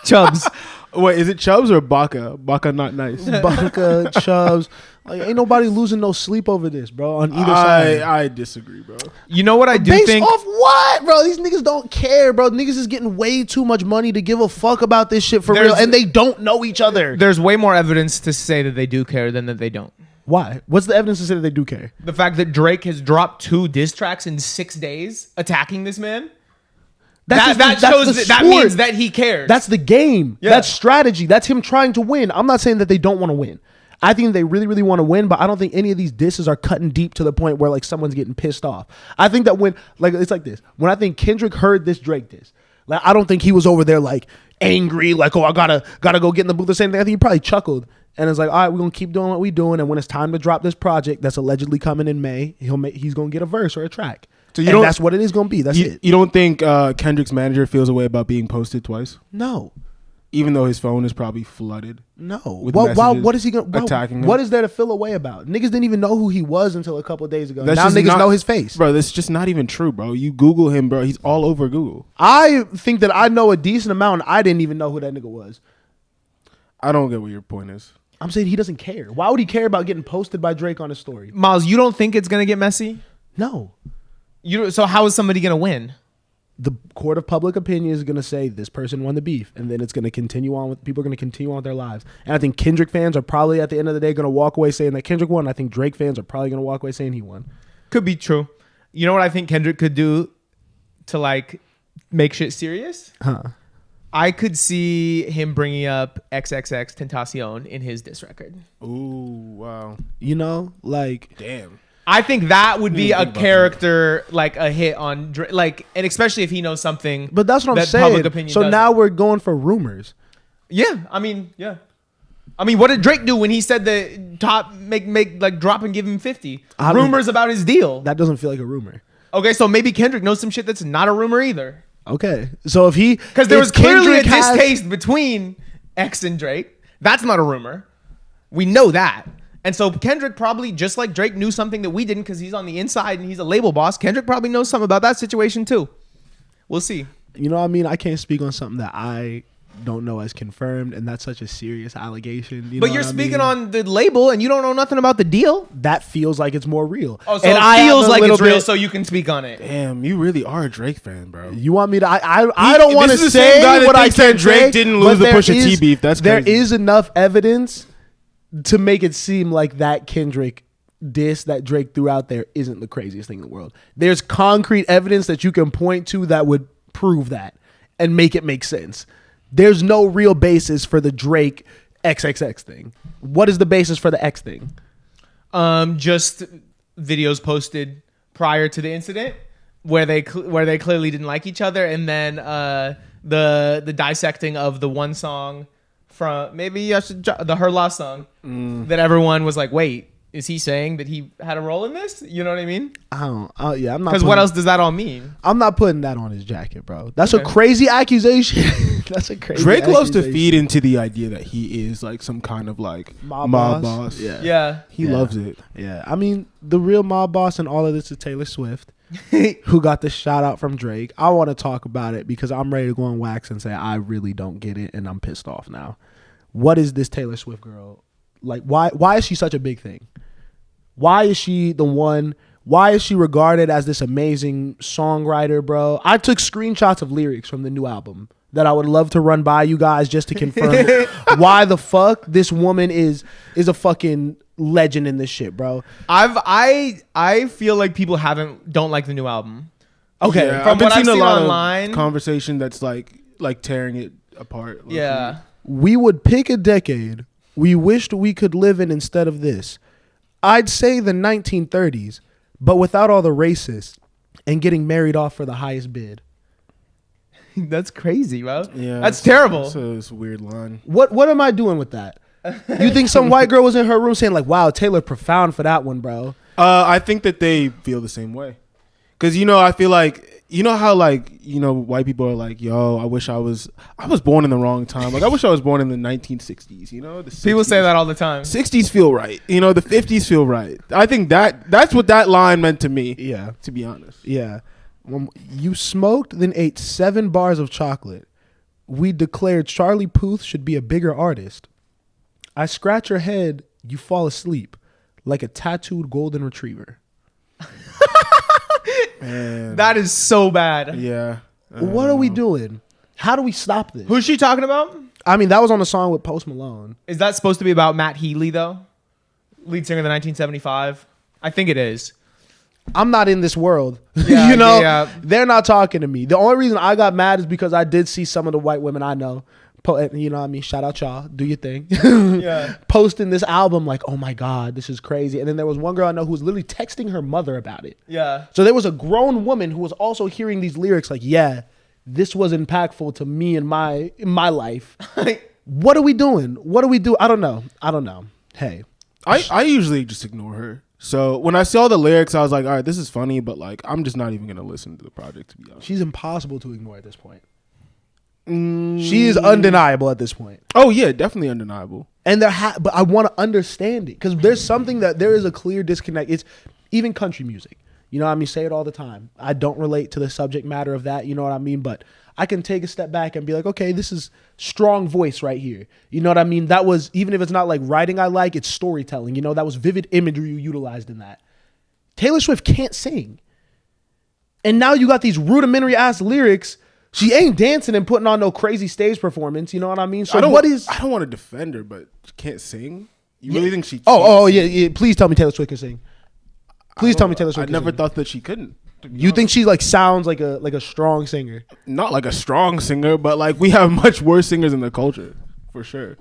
Chubbs. Wait, is it Chubbs or Baca? Baca not nice. Baca, Chubbs. Like, ain't nobody losing no sleep over this, bro, on either side. I disagree, bro. You know what I do Based think? off what, bro? These niggas don't care, bro. Niggas is getting way too much money to give a fuck about this shit for real, There's- and they don't know each other. There's way more evidence to say that they do care than that they don't. Why? What's the evidence to say that they do care? The fact that Drake has dropped 2 diss tracks in 6 days attacking this man. That's That just the- shows that's the that sport. means that he cares. That's the game. Yeah. That's strategy. That's him trying to win. I'm not saying that they don't want to win. I think they really, really want to win, but I don't think any of these disses are cutting deep to the point where like someone's getting pissed off. I think that when like it's like this. When I think Kendrick heard this Drake diss, like I don't think he was over there like angry, like, oh, I gotta go get in the booth or something. I think he probably chuckled and it's like, all right, we're gonna keep doing what we doing, and when it's time to drop this project that's allegedly coming in May, he's gonna get a verse or a track. So and that's what it is going to be. That's it. You don't think Kendrick's manager feels a way about being posted twice? No. Even though his phone is probably flooded. No. With What is he going to attacking him? What is there to feel away about? Niggas didn't even know who he was until a couple of days ago. That's now just niggas not- know his face. Bro, that's just not even true, bro. You Google him, bro. He's all over Google. I think that I know a decent amount. And I didn't even know who that nigga was. I don't get what your point is. I'm saying he doesn't care. Why would he care about getting posted by Drake on his story? Miles, you don't think it's gonna get messy? No. So how is somebody gonna win? The court of public opinion is going to say this person won the beef, and then it's going to continue on with people are going to continue on with their lives. And I think Kendrick fans are probably at the end of the day going to walk away saying that Kendrick won. I think Drake fans are probably going to walk away saying he won. Could be true. You know what I think Kendrick could do to like make shit serious? Huh. I could see him bringing up XXX Tentacion in his diss record. Ooh, wow. You know, like Damn. I think that would be Didn't a think about character, like a hit on, like, and especially if he knows something. but that's what I'm that saying. public opinion So doesn't. now we're going for rumors. Yeah, I mean, what did Drake do when he said the top make like drop and give him 50? I don't- Rumors about his deal. That doesn't feel like a rumor. Okay, so maybe Kendrick knows some shit that's not a rumor either. Okay. So if he Because there if was clearly a Kendrick has- distaste between X and Drake. That's not a rumor. We know that. And so Kendrick probably, just like Drake knew something that we didn't because he's on the inside and he's a label boss, Kendrick probably knows something about that situation too. We'll see. You know what I mean? I can't speak on something that I don't know as confirmed, and that's such a serious allegation. You But know you're what I speaking mean? on the label and you don't know nothing about the deal. That feels like it's more real. Oh, so and it I have feels a like little it's real bit- so you can speak on it. Damn, you really are a Drake fan, bro. You want me to? I don't want to this is the same say guy that what I thinks that can Drake say, didn't but lose the there Pusha T is- beef. That's there crazy. is enough evidence to make it seem like that Kendrick diss that Drake threw out there isn't the craziest thing in the world. There's concrete evidence that you can point to that would prove that and make it make sense. There's no real basis for the Drake XXX thing. What is the basis for the X thing? Just videos posted prior to the incident where they clearly didn't like each other, and then the dissecting of the one song from maybe I should the Her Lost song that everyone was like, wait, is he saying that he had a role in this? You know what I mean? I'm not. Because what else does that all mean? I'm not putting that on his jacket, bro. That's Okay. a crazy accusation. That's a crazy. Drake loves to accusation. feed into the idea that he is like some kind of like Mob mob boss. boss. Yeah. Yeah. He Yeah. loves it. Yeah, I mean, the real mob boss in all of this is Taylor Swift, who got the shout out from Drake. I want to talk about it because I'm ready to go on wax and say I really don't get it, and I'm pissed off now. What is this Taylor Swift girl like? Why is she such a big thing? Why is she the one? Why is she regarded as this amazing songwriter, bro? I took screenshots of lyrics from the new album that I would love to run by you guys just to confirm why the fuck this woman is a fucking legend in this shit, bro. I feel like people don't like the new album. Okay, Yeah, From I've been what I've seeing seen a lot online- of conversation that's like tearing it apart. low-key. Yeah. We would pick a decade we wished we could live in instead of this. I'd say the 1930s, but without all the racists and getting married off for the highest bid. That's crazy, bro. Yeah, That's terrible. It's a weird line. What am I doing with that? You think some white girl was in her room saying like, "Wow, Taylor profound for that one, bro." I think that they feel the same way. Cause I feel like how white people are like, yo, I wish I was born in the wrong time. Like I wish I was born in the 1960s. The 60s. People say that all the time. 60s feel right. The 50s feel right. I think that's what that line meant to me. Yeah, To be honest. yeah. You smoked, then ate 7 bars of chocolate. We declared Charlie Puth should be a bigger artist. I scratch your head, you fall asleep like a tattooed golden retriever. Man. That is so bad. Yeah. What are we doing? How do we stop this? Who's she talking about? I mean, that was on the song with Post Malone. Is that supposed to be about Matt Healy though? Lead singer of the 1975. I think it is. I'm not in this world. Yeah, yeah. They're not talking to me. The only reason I got mad is because I did see some of the white women I know. You know what I mean? Shout out y'all. Do your thing. Yeah. Posting this album like, oh my God, this is crazy. And then there was one girl I know who was literally texting her mother about it. Yeah. So there was a grown woman who was also hearing these lyrics like, yeah, this was impactful to me in my life. What are we doing? What do we do? I don't know. Hey. I usually just ignore her. So when I saw the lyrics, I was like, all right, this is funny, but like, I'm just not even gonna listen to the project, to be honest. She's impossible to ignore at this point. She is undeniable at this point. Oh yeah, definitely undeniable. And but I want to understand it because there's something that there is a clear disconnect. It's even country music. You know what I mean? Say it all the time. I don't relate to the subject matter of that. You know what I mean? But I can take a step back and be like, okay, this is strong voice right here. You know what I mean? That was, even if it's not like writing I like, it's storytelling. You know, that was vivid imagery you utilized in that. Taylor Swift can't sing. And now you got these rudimentary ass lyrics. She ain't dancing and putting on no crazy stage performance. You know what I mean? So I don't want to defend her, but she can't sing? You really think she can't Oh, sing? yeah. Please tell me Taylor Swift can sing. Please tell me Taylor Swift I can never sing. thought that she couldn't. You think she like sounds like a strong singer? Not like a strong singer, but like we have much worse singers in the culture, for sure.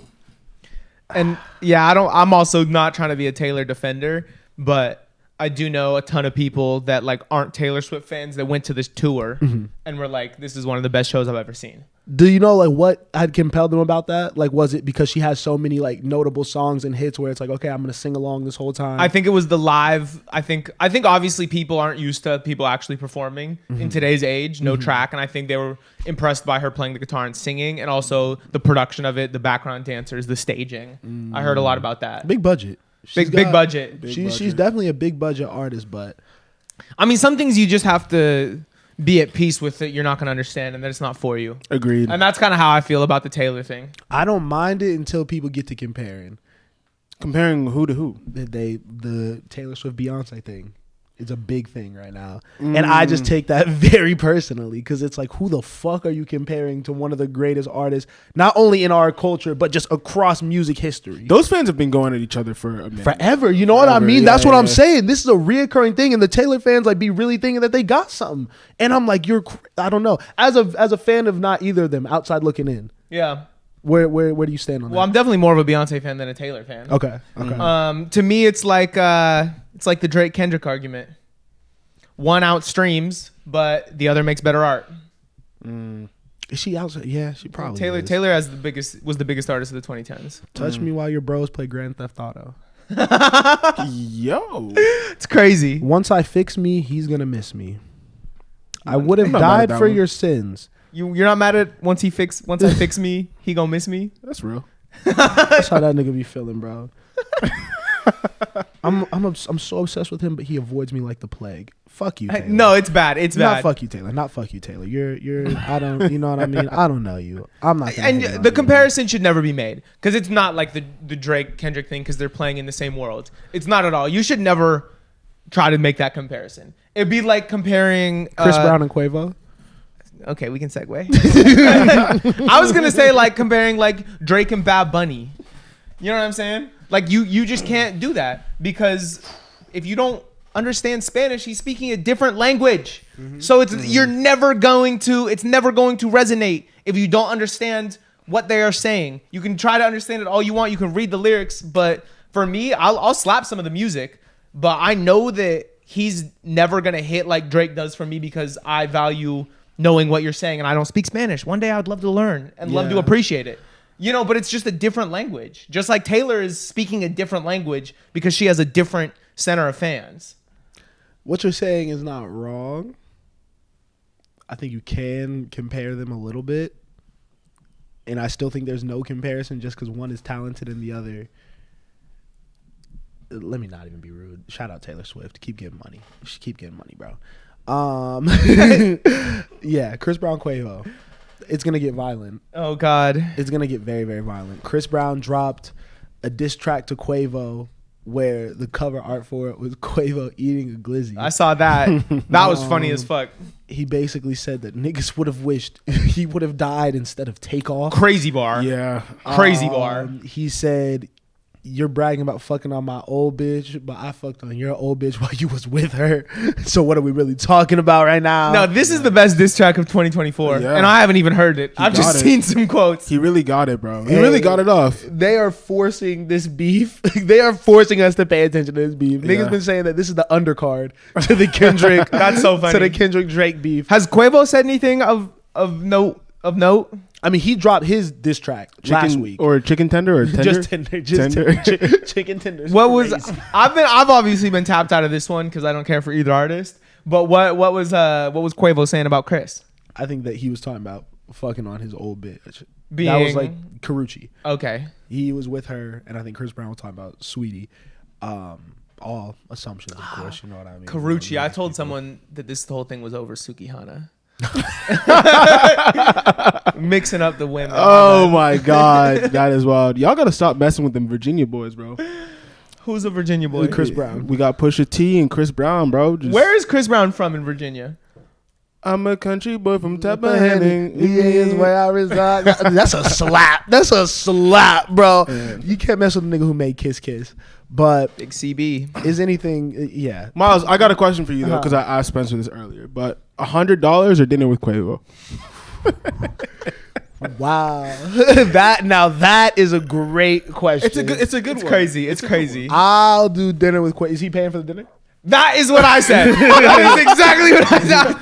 And yeah, I'm also not trying to be a Taylor defender, but I do know a ton of people that like aren't Taylor Swift fans that went to this tour and were like, this is one of the best shows I've ever seen. Do you know like what had compelled them about that? Like, was it because she has so many like notable songs and hits where it's like, okay, I'm gonna sing along this whole time? I think it was the live. I think obviously people aren't used to people actually performing in today's age, no track, and I think they were impressed by her playing the guitar and singing, and also the production of it, the background dancers, the staging. I heard a lot about that. Big budget. Big budget. She's definitely a big budget artist, but I mean, some things you just have to be at peace with it. You're not going to understand, and that it's not for you. Agreed. And that's kind of how I feel about the Taylor thing. I don't mind it until people get to comparing. Comparing who to who? The Taylor Swift Beyonce thing. It's a big thing right now. And I just take that very personally because it's like, who the fuck are you comparing to one of the greatest artists, not only in our culture, but just across music history? Those fans have been going at each other for a minute. Forever. You know what I mean? That's what I'm saying. This is a reoccurring thing. And the Taylor fans like be really thinking that they got something. And I'm like, I don't know. As a fan of not either of them, outside looking in. Yeah. Where do you stand on that? Well, I'm definitely more of a Beyonce fan than a Taylor fan. Okay. To me, it's like the Drake Kendrick argument. One outstreams, but the other makes better art. Is she out? Yeah, she probably is. Taylor was the biggest artist of the 2010s. Touch me while your bros play Grand Theft Auto. Yo, it's crazy. Once I fix me, he's gonna miss me. I would have I'm not mad at died that for one. your sins. You're not mad at once I fix me, he gonna miss me? that's real. That's how that nigga be feeling, bro. I'm so obsessed with him, but he avoids me like the plague. Fuck you, Taylor. No, it's bad. It's bad. Not fuck you, Taylor. Not fuck you, Taylor. You're. I don't. You know what I mean? I don't know you. I'm not. Gonna hate And on the you. comparison should never be made because it's not like the Drake Kendrick thing because they're playing in the same world. It's not at all. You should never try to make that comparison. It'd be like comparing Chris Brown and Quavo. Okay, we can segue. I was gonna say like comparing like Drake and Bad Bunny. You know what I'm saying? Like you just can't do that because if you don't understand Spanish, he's speaking a different language. So it's never going to resonate if you don't understand what they are saying. You can try to understand it all you want. You can read the lyrics, but for me, I'll slap some of the music, but I know that he's never gonna hit like Drake does for me because I value knowing what you're saying and I don't speak Spanish. One day I'd love to learn and love to appreciate it. You know, but it's just a different language. Just like Taylor is speaking a different language because she has a different center of fans. What you're saying is not wrong. I think you can compare them a little bit. And I still think there's no comparison just because one is talented and the other. Let me not even be rude. Shout out Taylor Swift. Keep getting money. She keep getting money, bro. Yeah, Chris Brown, Quavo. It's going to get violent. Oh, God. It's going to get very, very violent. Chris Brown dropped a diss track to Quavo where the cover art for it was Quavo eating a glizzy. I saw that. That was funny as fuck. He basically said that niggas would have wished he would have died instead of Takeoff. Crazy bar. Yeah. Crazy bar. He said, you're bragging about fucking on my old bitch, but I fucked on your old bitch while you was with her. So what are we really talking about right now? No, this is the best diss track of 2024. Yeah. And I haven't even heard it. I've just got it. seen some quotes. He really got it, bro. He Hey, really got it off. They are forcing this beef. They are forcing us to pay attention to this beef. Yeah. Niggas been saying that this is the undercard to the Kendrick. That's so funny. To the Kendrick Drake beef. Has Quavo said anything of note of note? I mean, he dropped his diss track last week. Or chicken tender or tender? Just tender. Just tender. Chicken tenders. What was I've obviously been tapped out of this one because I don't care for either artist. But what was Quavo saying about Chris? I think that he was talking about fucking on his old bitch. That Being- was like Karuchi. Okay. He was with her, and I think Chris Brown was talking about Sweetie. All assumptions, of course. You know what I mean. Karuchi. I told someone that this whole thing was over Sukihana. Mixing up the women. Oh my God, that is wild. Y'all gotta stop messing with them Virginia boys, bro. Who's a Virginia boy? Chris Brown. We got Pusha T and Chris Brown, bro. Where is Chris Brown from in Virginia? I'm a country boy from Tappahannock. He is where I reside. That's a slap. That's a slap, bro. Yeah. You can't mess with a nigga who made Kiss Kiss. But Big CB. is anything? Yeah. Miles, I got a question for you though, because I asked Spencer this earlier. But $100 or dinner with Quavo? Wow. that is a great question. It's a good It's one. crazy. It's crazy. I'll do dinner with Quavo. Is he paying for the dinner? That is what I said. That is exactly what I said.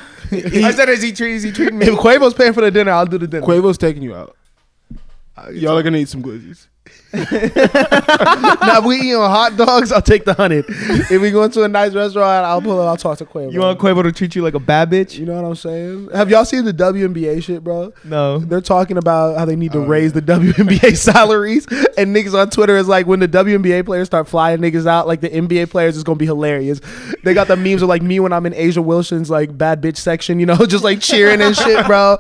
I said, is he treating me? If Quavo's paying for the dinner, I'll do the dinner. Quavo's taking you out. Y'all are gonna eat some glizzies. Now, if we eating hot dogs, I'll take the 100. If we going to a nice restaurant, I'll talk to Quavo. You want Quavo to treat you like a bad bitch? You know what I'm saying? Have y'all seen the WNBA shit, bro? No. They're talking about how they need to raise the WNBA salaries, and niggas on Twitter is like, when the WNBA players start flying niggas out, like the NBA players, is gonna be hilarious. They got the memes of like me when I'm in Asia Wilson's like bad bitch section, you know, just like cheering and shit, bro.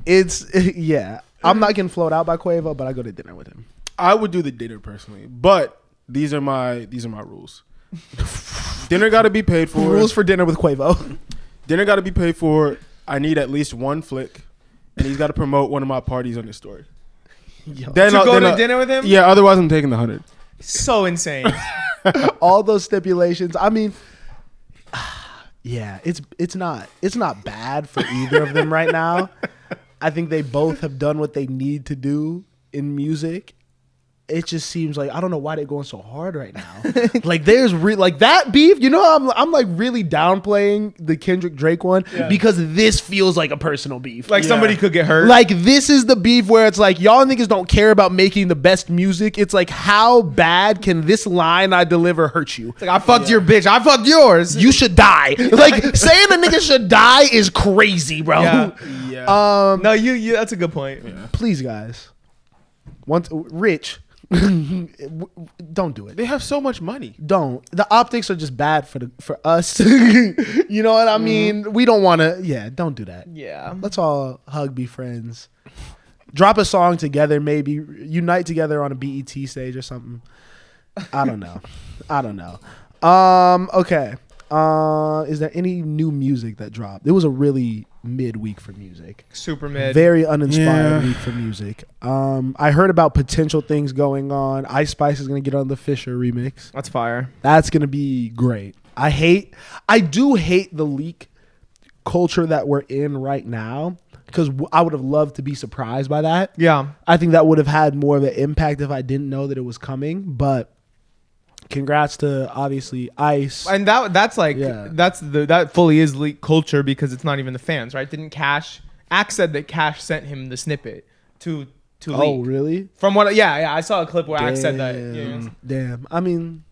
Yeah. I'm not getting flown out by Quavo, but I go to dinner with him. I would do the dinner personally, but these are my rules. Dinner got to be paid for. Rules for dinner with Quavo. Dinner got to be paid for. I need at least one flick, and he's got to promote one of my parties on his story. Yo. To go to dinner with him? Yeah, otherwise I'm taking the 100. So insane. All those stipulations. I mean, yeah, it's not bad for either of them right now. I think they both have done what they need to do in music. It just seems like I don't know why they're going so hard right now. Like there's like that beef. You know, I'm like really downplaying the Kendrick Drake one because this feels like a personal beef. Like somebody could get hurt. Like this is the beef where it's like y'all niggas don't care about making the best music. It's like how bad can this line I deliver hurt you? It's like I fucked your bitch. I fucked yours. You should die. Like saying a nigga should die is crazy, bro. Yeah. No, you. That's a good point. Yeah. Please, guys. Rich. Don't do it. They have so much money. Don't. The optics are just bad for us. You know what I mean? We don't want to. Yeah, don't do that. Yeah. Let's all hug, be friends. Drop a song together, maybe unite together on a BET stage or something. I don't know. Okay. Is there any new music that dropped? It was a really mid week for music. Super mid. Very uninspired week for music. I heard about potential things going on. Ice Spice is gonna get on the Fisher remix. That's fire. That's gonna be great. I do hate the leak culture that we're in right now because I would have loved to be surprised by that. Yeah. I think that would have had more of an impact if I didn't know that it was coming. But congrats to obviously Ice. And that's like that fully is leak culture because it's not even the fans, right? Didn't Axe said that Cash sent him the snippet to leak. Oh, really? From what? Yeah. I saw a clip where Axe said that. Yeah. Damn. I mean,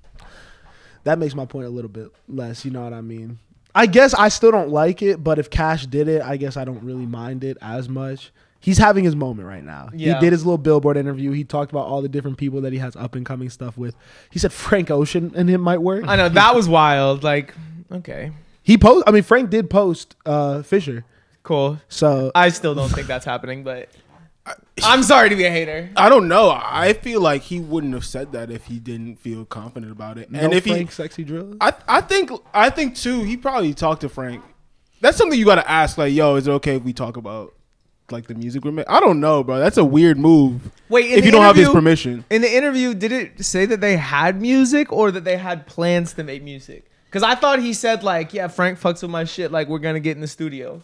that makes my point a little bit less. You know what I mean? I guess I still don't like it, but if Cash did it, I guess I don't really mind it as much. He's having his moment right now. Yeah. He did his little Billboard interview. He talked about all the different people that he has up and coming stuff with. He said Frank Ocean and him might work. I know that was wild. Like, okay, Frank did post Fisher. cool. So I still don't think that's happening, but I'm sorry to be a hater. I don't know. I feel like he wouldn't have said that if he didn't feel confident about it. And if Frank sexy drill. I think too, he probably talked to Frank. That's something you got to ask. Like, yo, is it okay if we talk about like the music we're making? I don't know, bro. That's a weird move. Wait, if you don't have his permission. In the interview, did it say that they had music or that they had plans to make music? Because I thought he said like, yeah, Frank fucks with my shit. Like, we're gonna get in the studio.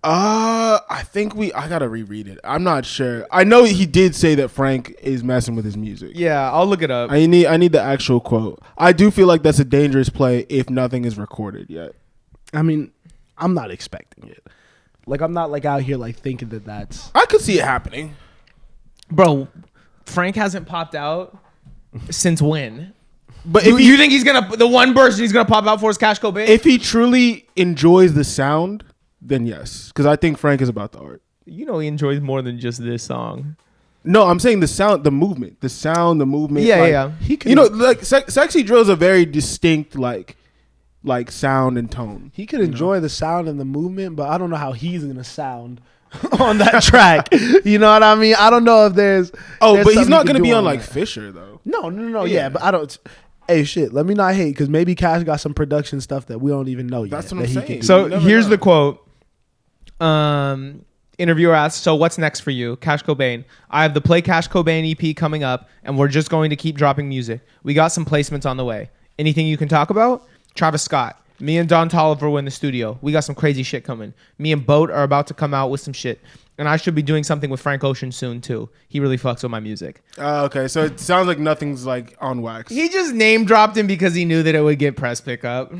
I think I gotta reread it. I'm not sure. I know he did say that Frank is messing with his music. Yeah, I'll look it up. I need the actual quote. I do feel like that's a dangerous play if nothing is recorded yet. I mean, I'm not expecting it. Like I'm not like out here like thinking that that's. I could see it happening. Bro, Frank hasn't popped out since when? But If you think he's gonna, the one person he's gonna pop out for is Cash Cobain? if he truly enjoys the sound, then yes, because I think Frank is about the art. You know he enjoys more than just this song. No, I'm saying the sound, the movement, the movement. Yeah, like, yeah. He could, You know, like Sexy Drill is a very distinct like sound and tone. he could enjoy the sound and the movement, but I don't know how he's gonna sound on that track. You know what I mean? I don't know if there's. Oh, there's but he's something not he going could to be do on like that. Fisher though. No. Yeah. Yeah, but I don't. Hey, shit. Let me not hate because maybe Cash got some production stuff that we don't even know yet. That's what I'm that he saying. can do. So You never here's know. the quote. Interviewer asks, so what's next for you? Cash Cobain. I have the Play Cash Cobain EP coming up, and we're just going to keep dropping music. We got some placements on the way. Anything you can talk about? Travis Scott. Me and Don Toliver were in the studio. We got some crazy shit coming. Me and Boat are about to come out with some shit. And I should be doing something with Frank Ocean soon, too. He really fucks with my music. Okay, so it sounds like nothing's like on wax. He just name dropped him because he knew that it would get press pickup.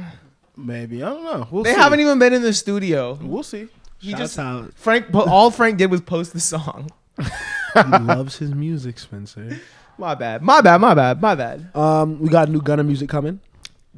Maybe, I don't know. We'll They see. haven't even been in the studio. We'll see. He Shouts just out. all Frank did was post the song. He loves his music, Spencer. My bad. We got new Gunna music coming.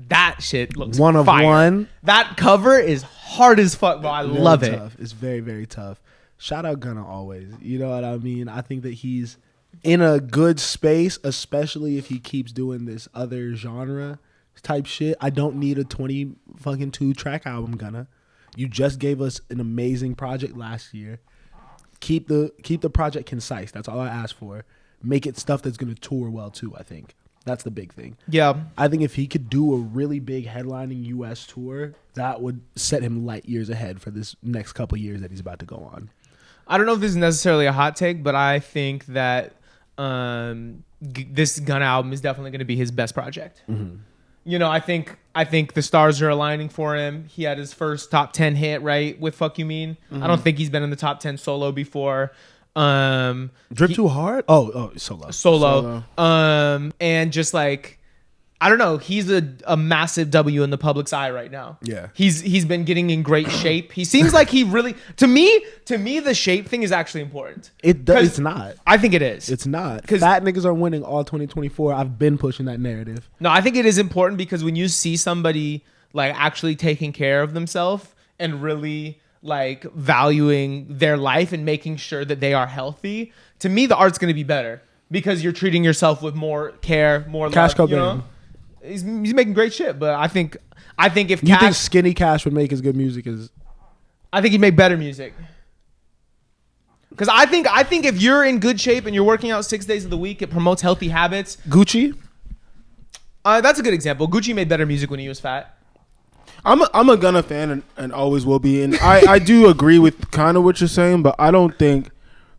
That shit looks One of fire. one. That cover is hard as fuck, bro. I Very love it. tough. It's very, very tough. Shout out Gunna always. You know what I mean? I think that he's in a good space, especially if he keeps doing this other genre type shit. I don't need a 22 track album, Gunna. You just gave us an amazing project last year. Keep the project concise. That's all I ask for. Make it stuff that's gonna tour well too, I think. That's the big thing. Yeah. I think if he could do a really big headlining US tour, that would set him light years ahead for this next couple years that he's about to go on. I don't know if this is necessarily a hot take, but I think that this Gunna album is definitely going to be his best project. Mm-hmm. You know, I think the stars are aligning for him. He had his first top 10 hit, right, with Fuck You Mean. I don't think he's been in the top 10 solo before. Drip Too Hard? Oh, Solo. And just like, I don't know, he's a massive W in the public's eye right now. Yeah. He's been getting in great shape. He seems like he really, to me the shape thing is actually important. It's not. I think it is. It's not. 'Cause- Fat niggas are winning all 2024. I've been pushing that narrative. No, I think it is important because when you see somebody like actually taking care of themselves and really like valuing their life and making sure that they are healthy, to me the art's going to be better because you're treating yourself with more care, more Cash love. You Cobain. know? He's making great shit, but I think if You Cash, think Skinny Cash would make as good music as I think he'd make better music. Because I think if you're in good shape and you're working out 6 days of the week, it promotes healthy habits. Gucci? That's a good example. Gucci made better music when he was fat. I'm a Gunna fan and always will be, and I do agree with kind of what you're saying, but I don't think,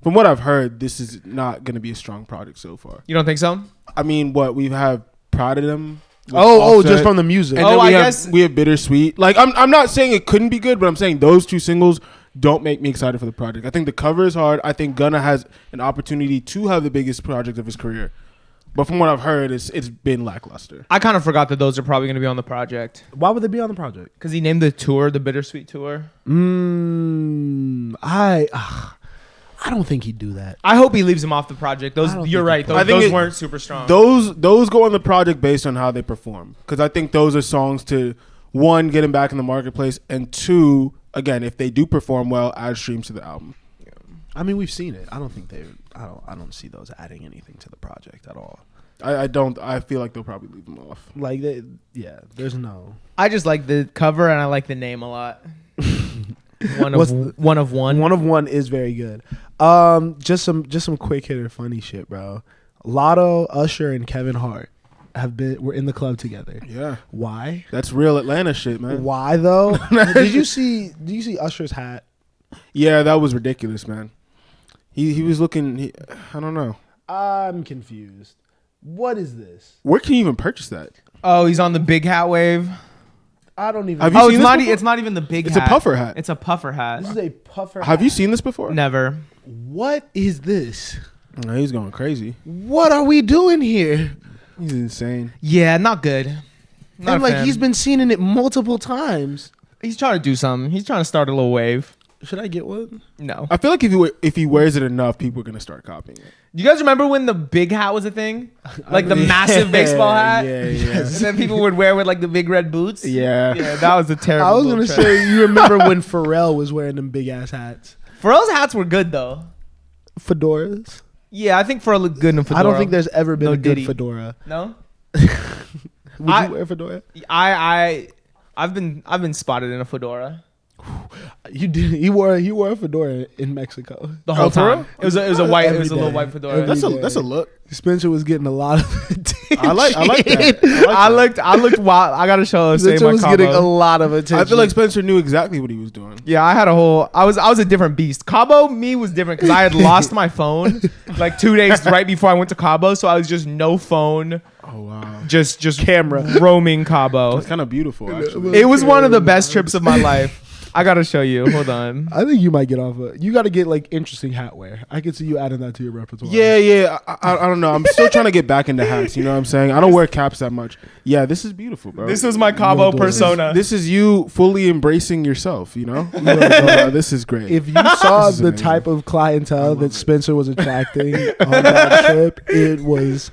from what I've heard, this is not going to be a strong project so far. You don't think so? I mean, we have Proud of Them. with Oh, Offset, just from the music. and Oh, then I we guess- have Bittersweet. Like I'm not saying it couldn't be good, but I'm saying those two singles don't make me excited for the project. I think the cover is hard. I think Gunna has an opportunity to have the biggest project of his career. But from what I've heard, it's been lackluster. I kind of forgot that those are probably going to be on the project Why would they be on the project? because he named the tour the Bittersweet Tour. I don't think he'd do that. I hope he leaves him off the project. I don't You're think right. he- I Those, think those it- weren't super strong. Those go on the project based on how they perform. Because I think those are songs to, one, get him back in the marketplace, and two, again, if they do perform well, add streams to the album. I mean, we've seen it. I don't think I don't see those adding anything to the project at all. I don't. I feel like they'll probably leave them off. Like, there's no. I just like the cover and I like the name a lot. One What's of one. One of one is very good. Just some quick hitter funny shit, bro. Lotto, Usher, and Kevin Hart were in the club together. Yeah, Why? that's real Atlanta shit, man. Why though? Did you see Usher's hat? Yeah, that was ridiculous, man. He was looking. I don't know. I'm confused. What is this? Where can you even purchase that? Oh, he's on the big hat wave. I don't even. Have you Oh, seen this before? it's not even the big It's hat. a puffer hat. It's a puffer hat. This is a puffer. Have hat. you seen this before? Never. What is this? No, he's going crazy. What are we doing here? He's insane. Yeah, not good. Not And a like fan. he's been seen in it multiple times. He's trying to do something. He's trying to start a little wave. Should I get one? No. I feel like if he wears it enough, people are gonna start copying it. Do you guys remember when the big hat was a thing? Like the massive baseball hat? Yeah, yeah. And then people would wear with like the big red boots? Yeah. Yeah, that was a terrible I was gonna trend. say, you remember when Pharrell was wearing them big ass hats, Pharrell's hats were good though. fedoras? Yeah, I think Pharrell looked good in a fedora. I don't think there's ever been No a good Diddy. fedora. No? Would I- you wear a fedora? I've been spotted in a fedora You did. He wore a fedora in Mexico. the whole Oh, for time. real? It was a white. Every It was a little day. white fedora. Every That's a look. Spencer was getting a lot of attention. I like that. I looked wild. I gotta show Jose Spencer my was combo. getting a lot of attention. I feel like Spencer knew exactly what he was doing. Yeah, I had a whole. I was a different beast. Cabo, me was different because I had lost my phone like 2 days right before I went to Cabo, so I was just no phone, Oh wow. just Camera. roaming Cabo. It's kind of beautiful actually. It was one of the best trips of my life. I gotta show you. Hold on. I think you might get off. You got to get like interesting hat wear. I could see you adding that to your repertoire. Yeah. I don't know. I'm still trying to get back into hats. You know what I'm saying? I don't wear caps that much. Yeah, this is beautiful, bro. This was my Cabo Well done. persona. This is you fully embracing yourself. You know? This is great. If you saw This is the amazing. type of clientele that Spencer was attracting on that trip, it was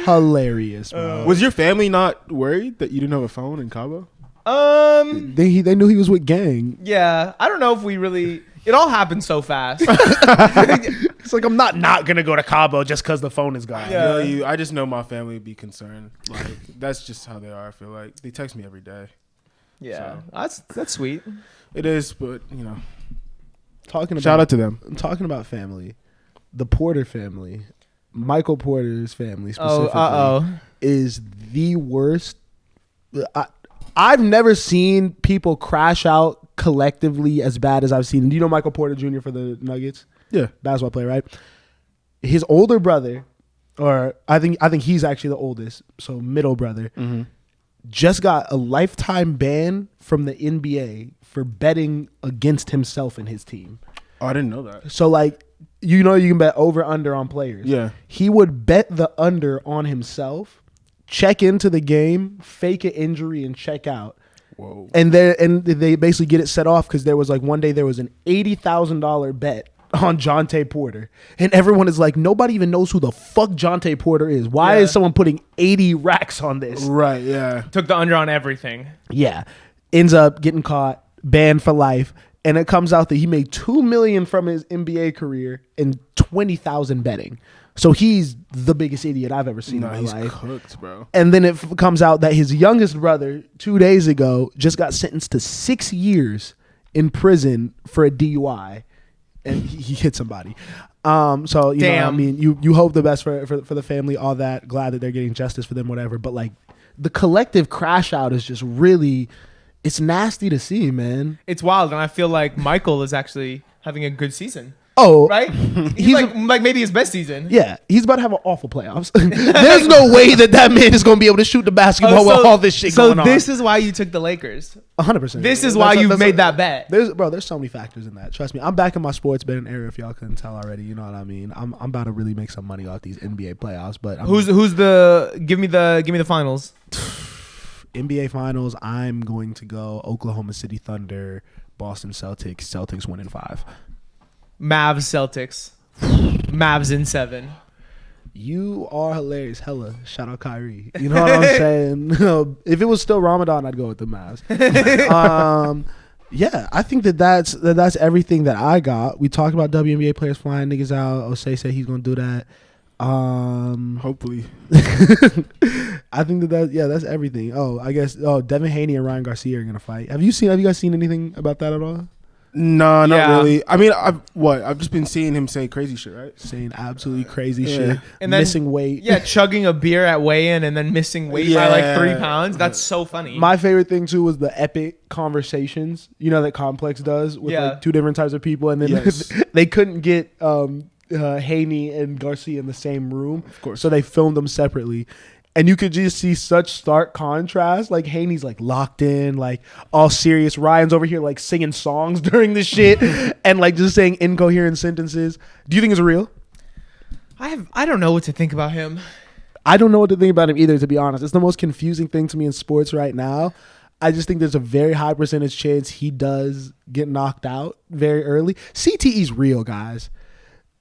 hilarious, bro. Was your family not worried that you didn't have a phone in Cabo? They knew he was with gang. Yeah. I don't know if we really. It all happened so fast. It's like I'm not gonna go to Cabo just because the phone is gone. Yeah. I just know my family would be concerned. Like that's just how they are. I feel like they text me every day. Yeah. So. That's sweet. It is, but you know, Talking about shout out to them. I'm talking about family, the Porter family, Michael Porter's family specifically is the worst. I've never seen people crash out collectively as bad as I've seen. Do you know Michael Porter Jr. for the Nuggets? Yeah. Basketball player, right? His older brother, or I think he's actually the oldest, so middle brother, just got a lifetime ban from the NBA for betting against himself and his team. Oh, I didn't know that. So like, you know, you can bet over under on players. Yeah. He would bet the under on himself, check into the game, fake an injury, and check out. Whoa. And they basically get it set off because there was like one day there was an $80,000 bet on Jonte Porter, and everyone is like, nobody even knows who the fuck Jonte Porter is. Why is someone putting 80 racks on this? Right. Yeah. Took the under on everything. Yeah, ends up getting caught, banned for life, and it comes out that he made $2 million from his NBA career and 20,000 betting. So he's the biggest idiot I've ever seen in my He's life. cooked, bro. And then it comes out that his youngest brother 2 days ago just got sentenced to 6 years in prison for a DUI, and he hit somebody. So you know, I mean, you hope the best for the family, all that. Glad that they're getting justice for them, whatever. But like the collective crash out is just really, it's nasty to see, man. It's wild, and I feel like Michael is actually having a good season. Oh, Right? He's like maybe his best season. yeah, he's about to have an awful playoffs. There's no way that man is going to be able to shoot the basketball with all this shit going on. So this is why you took the Lakers. 100%. This is why you've made that bet. There's so many factors in that. Trust me, I'm back in my sports betting era. If y'all couldn't tell already, you know what I mean. I'm about to really make some money off these NBA playoffs. But Who's the give me the finals? NBA finals? I'm going to go Oklahoma City Thunder, Boston Celtics. Celtics win in 5. Mavs Celtics. Mavs in 7. You are hilarious. Hella. Shout out Kyrie. You know what I'm saying? If it was still Ramadan, I'd go with the Mavs. Yeah, I think that's everything that I got. We talked about WNBA players flying niggas out. Osei said he's gonna do that. Hopefully. I think that's everything. I guess Devin Haney and Ryan Garcia are gonna fight. Have you guys seen anything about that at all? No, not really. I mean, I've just been seeing him say crazy shit, right? Saying absolutely crazy shit, and then, missing weight. Yeah, chugging a beer at weigh-in and then missing weight by like 3 pounds. That's so funny. My favorite thing too was the epic conversations. You know that Complex does with like 2 different types of people, and then they couldn't get Haney and Garcia in the same room, of course. So they filmed them separately. And you could just see such stark contrast. Like Haney's like locked in, like all serious. Ryan's over here like singing songs during the shit and like just saying incoherent sentences. Do you think it's real? I don't know what to think about him. I don't know what to think about him either, to be honest. It's the most confusing thing to me in sports right now. I just think there's a very high percentage chance he does get knocked out very early. CTE's real, guys.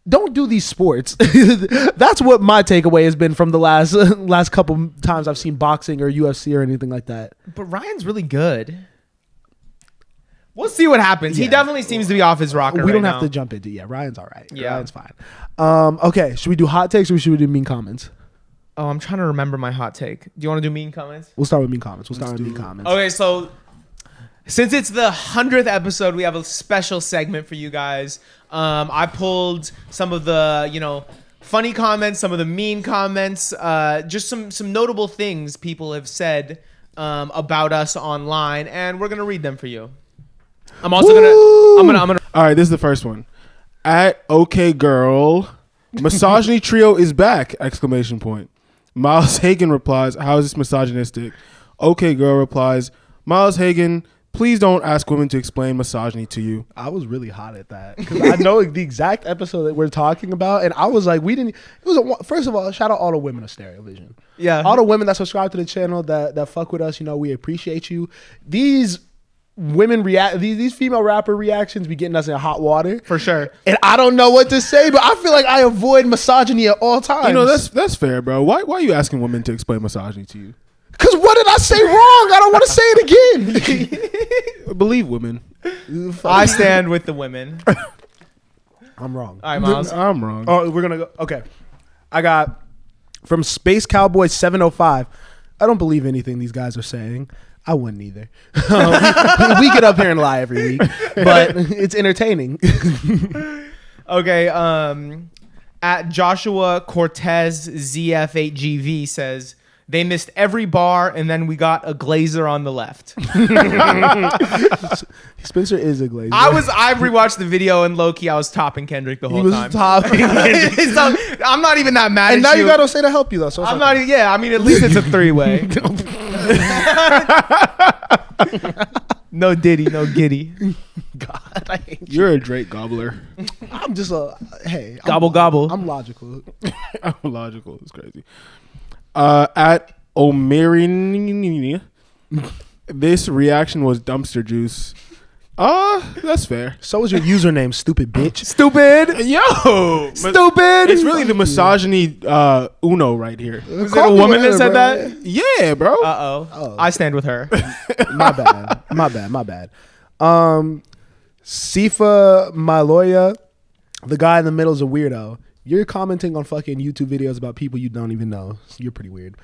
Don't do these sports. That's what my takeaway has been from the last couple times I've seen boxing or UFC or anything like that. But Ryan's really good. We'll see what happens. Yeah. He definitely seems to be off his rocker. We don't right have now. to jump into. Yeah, Ryan's all right. Yeah. Ryan's fine. Okay, should we do hot takes or should we do mean comments? Oh, I'm trying to remember my hot take. Do you want to do mean comments? We'll start with mean comments. Okay, so since it's the 100th episode, we have a special segment for you guys. I pulled some of the, funny comments, some of the mean comments, just some notable things people have said about us online, and we're gonna read them for you. I'm also gonna. All right, this is the first one. At OK Girl, misogyny trio is back! Exclamation point. Miles Hagen replies, "How is this misogynistic?" OK Girl replies, "Miles Hagen, please don't ask women to explain misogyny to you." I was really hot at that because I know the exact episode that we're talking about, and I was like, first of all, shout out all the women of Stereo Vision. Yeah, all the women that subscribe to the channel that fuck with us. We appreciate you. These women these female rapper reactions be getting us in hot water for sure. And I don't know what to say, but I feel like I avoid misogyny at all times. That's fair, bro. Why are you asking women to explain misogyny to you? Because what did I say wrong? I don't want to say it again. Believe women. I stand with the women. I'm wrong. All right, Miles. I'm wrong. Oh, we're gonna go. Okay, I got from Space Cowboy 705. I don't believe anything these guys are saying. I wouldn't either. We get up here and lie every week, but it's entertaining. Okay. At Joshua Cortez ZF8GV says, they missed every bar, and then we got a glazer on the left. Spencer is a glazer. I rewatched the video, and low-key, I was topping Kendrick the whole time. Topping Kendrick. So, I'm not even that mad and at now you got Osei to help you, though. So I'm not even, yeah, I mean, at least it's a three-way. No Diddy, no Giddy. God, I hate you. You're a Drake gobbler. I'm just Gobble, gobble. I'm logical. I'm logical. It's crazy. At Omerin, this reaction was dumpster juice. That's fair. So is your username, stupid bitch. Stupid. Yo, Stupid. It's really the misogyny Uno right here. Was it a woman that said that? Yeah, bro. Uh-oh. I stand with her. My bad. Sifa Maloya, the guy in the middle is a weirdo. You're commenting on fucking YouTube videos about people you don't even know. You're pretty weird.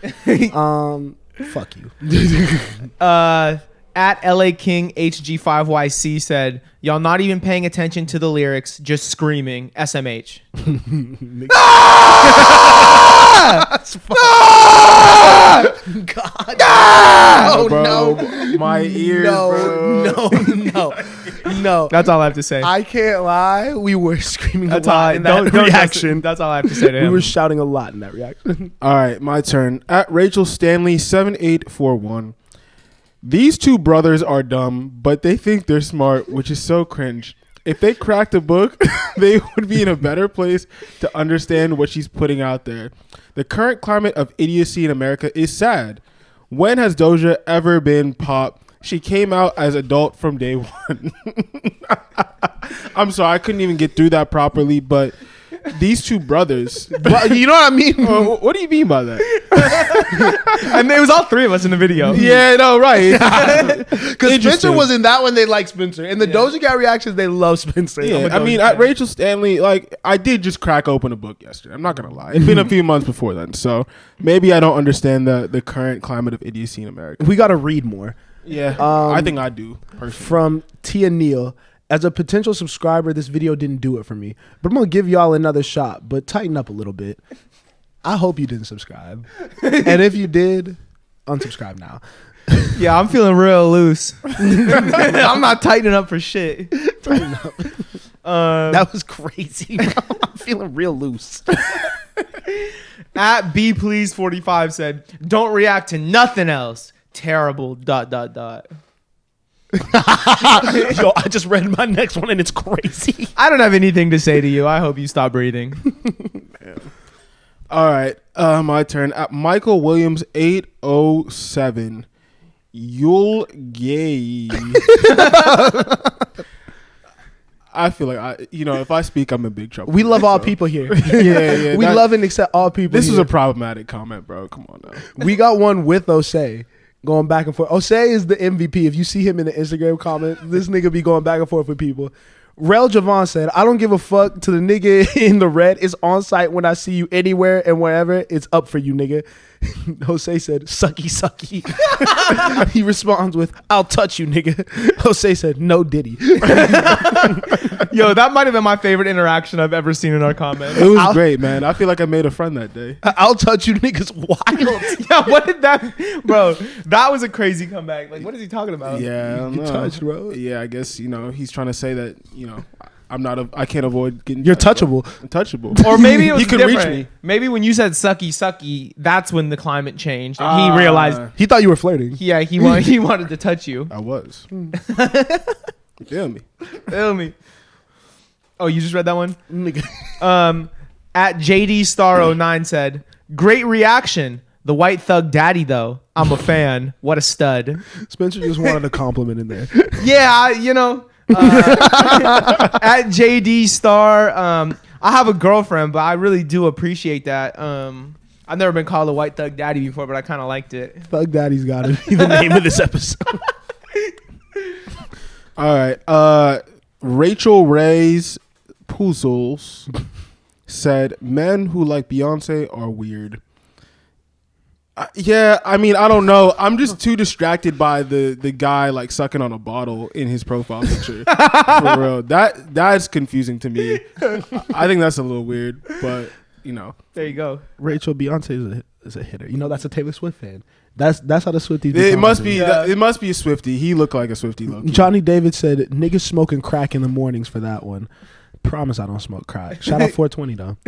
Fuck you. At LA King HG5YC said, y'all not even paying attention to the lyrics, just screaming SMH. God. Oh, no. My ears, No. That's all I have to say. I can't lie. We were screaming That's a lot all. in that reaction. That's all I have to say to him. We were shouting a lot in that reaction. All right, my turn. At Rachel Stanley 7841. These two brothers are dumb, but they think they're smart, which is so cringe. If they cracked a book, they would be in a better place to understand what she's putting out there. The current climate of idiocy in America is sad. When has Doja ever been pop? She came out as adult from day one. I'm sorry, I couldn't even get through that properly, but these two brothers. Well, you know what I mean? What do you mean by that? And it was all three of us in the video. Yeah, no, right. Because Spencer was in that one, they like Spencer. In the Doja Cat reactions, they love Spencer. Yeah, I mean, at Rachel Stanley, I did just crack open a book yesterday. I'm not going to lie. It's been a few months before then, so maybe I don't understand the current climate of idiocy in America. We got to read more. Yeah, I think I do, personally. From Tia Neal. As a potential subscriber, this video didn't do it for me. But I'm going to give y'all another shot, but tighten up a little bit. I hope you didn't subscribe. And if you did, unsubscribe now. Yeah, I'm feeling real loose. I'm not tightening up for shit. Tighten up. That was crazy, bro. I'm feeling real loose. At B Please 45 said, don't react to nothing else. Terrible ... Yo, I just read my next one and it's crazy. I don't have anything to say to you. I hope you stop breathing. All right, my turn. At Michael Williams 807. You'll gay. I feel like if I speak, I'm in big trouble. We love all people here. Yeah. We love and accept all people. This here. is a problematic comment, bro. Come on now. We got one with Osei going back and forth. Osei is the MVP. If you see him in the Instagram comment, this nigga be going back and forth with people. Rel Javon said, I don't give a fuck to the nigga in the red. It's on site when I see you anywhere and wherever. It's up for you, nigga. Jose said, sucky, sucky. He responds with, I'll touch you, nigga. Jose said, no Diddy. Yo, that might have been my favorite interaction I've ever seen in our comments. It was great, man. I feel like I made a friend that day. I'll touch you, niggas wild. Yeah, what did that... Bro, that was a crazy comeback. Like, what is he talking about? Yeah, I don't You know. touched, bro. Yeah, I guess, he's trying to say that, I can't avoid getting You're touched, bro. touchable. I'm touchable. Or maybe it was He could different. reach me. Maybe when you said sucky, sucky, that's when the climate changed. And he realized, He thought you were flirting. yeah, he wanted to touch you. I was. You feel me? Feel me? Oh, you just read that one? Nigga. At JD Star 09 said, great reaction. The white thug daddy, though. I'm a fan. What a stud. Spencer just wanted a compliment in there. Yeah, at JD Star, I have a girlfriend, but I really do appreciate that. I've never been called a white thug daddy before, but I kind of liked it. Thug Daddy's got to be the name of this episode. All right. Rachel Ray's Puzzles said, men who like Beyonce are weird. Yeah, I mean, I don't know. I'm just too distracted by the guy like sucking on a bottle in his profile picture. For real. That's confusing to me. I think that's a little weird, but There you go. Rachel, Beyonce is a hitter. That's a Taylor Swift fan. That's how the Swifties be. It must be Yeah. it must be a Swiftie. He looked like a Swiftie look. Johnny David said, niggas smoking crack in the mornings for that one. Promise I don't smoke crack. Shout out 420 though.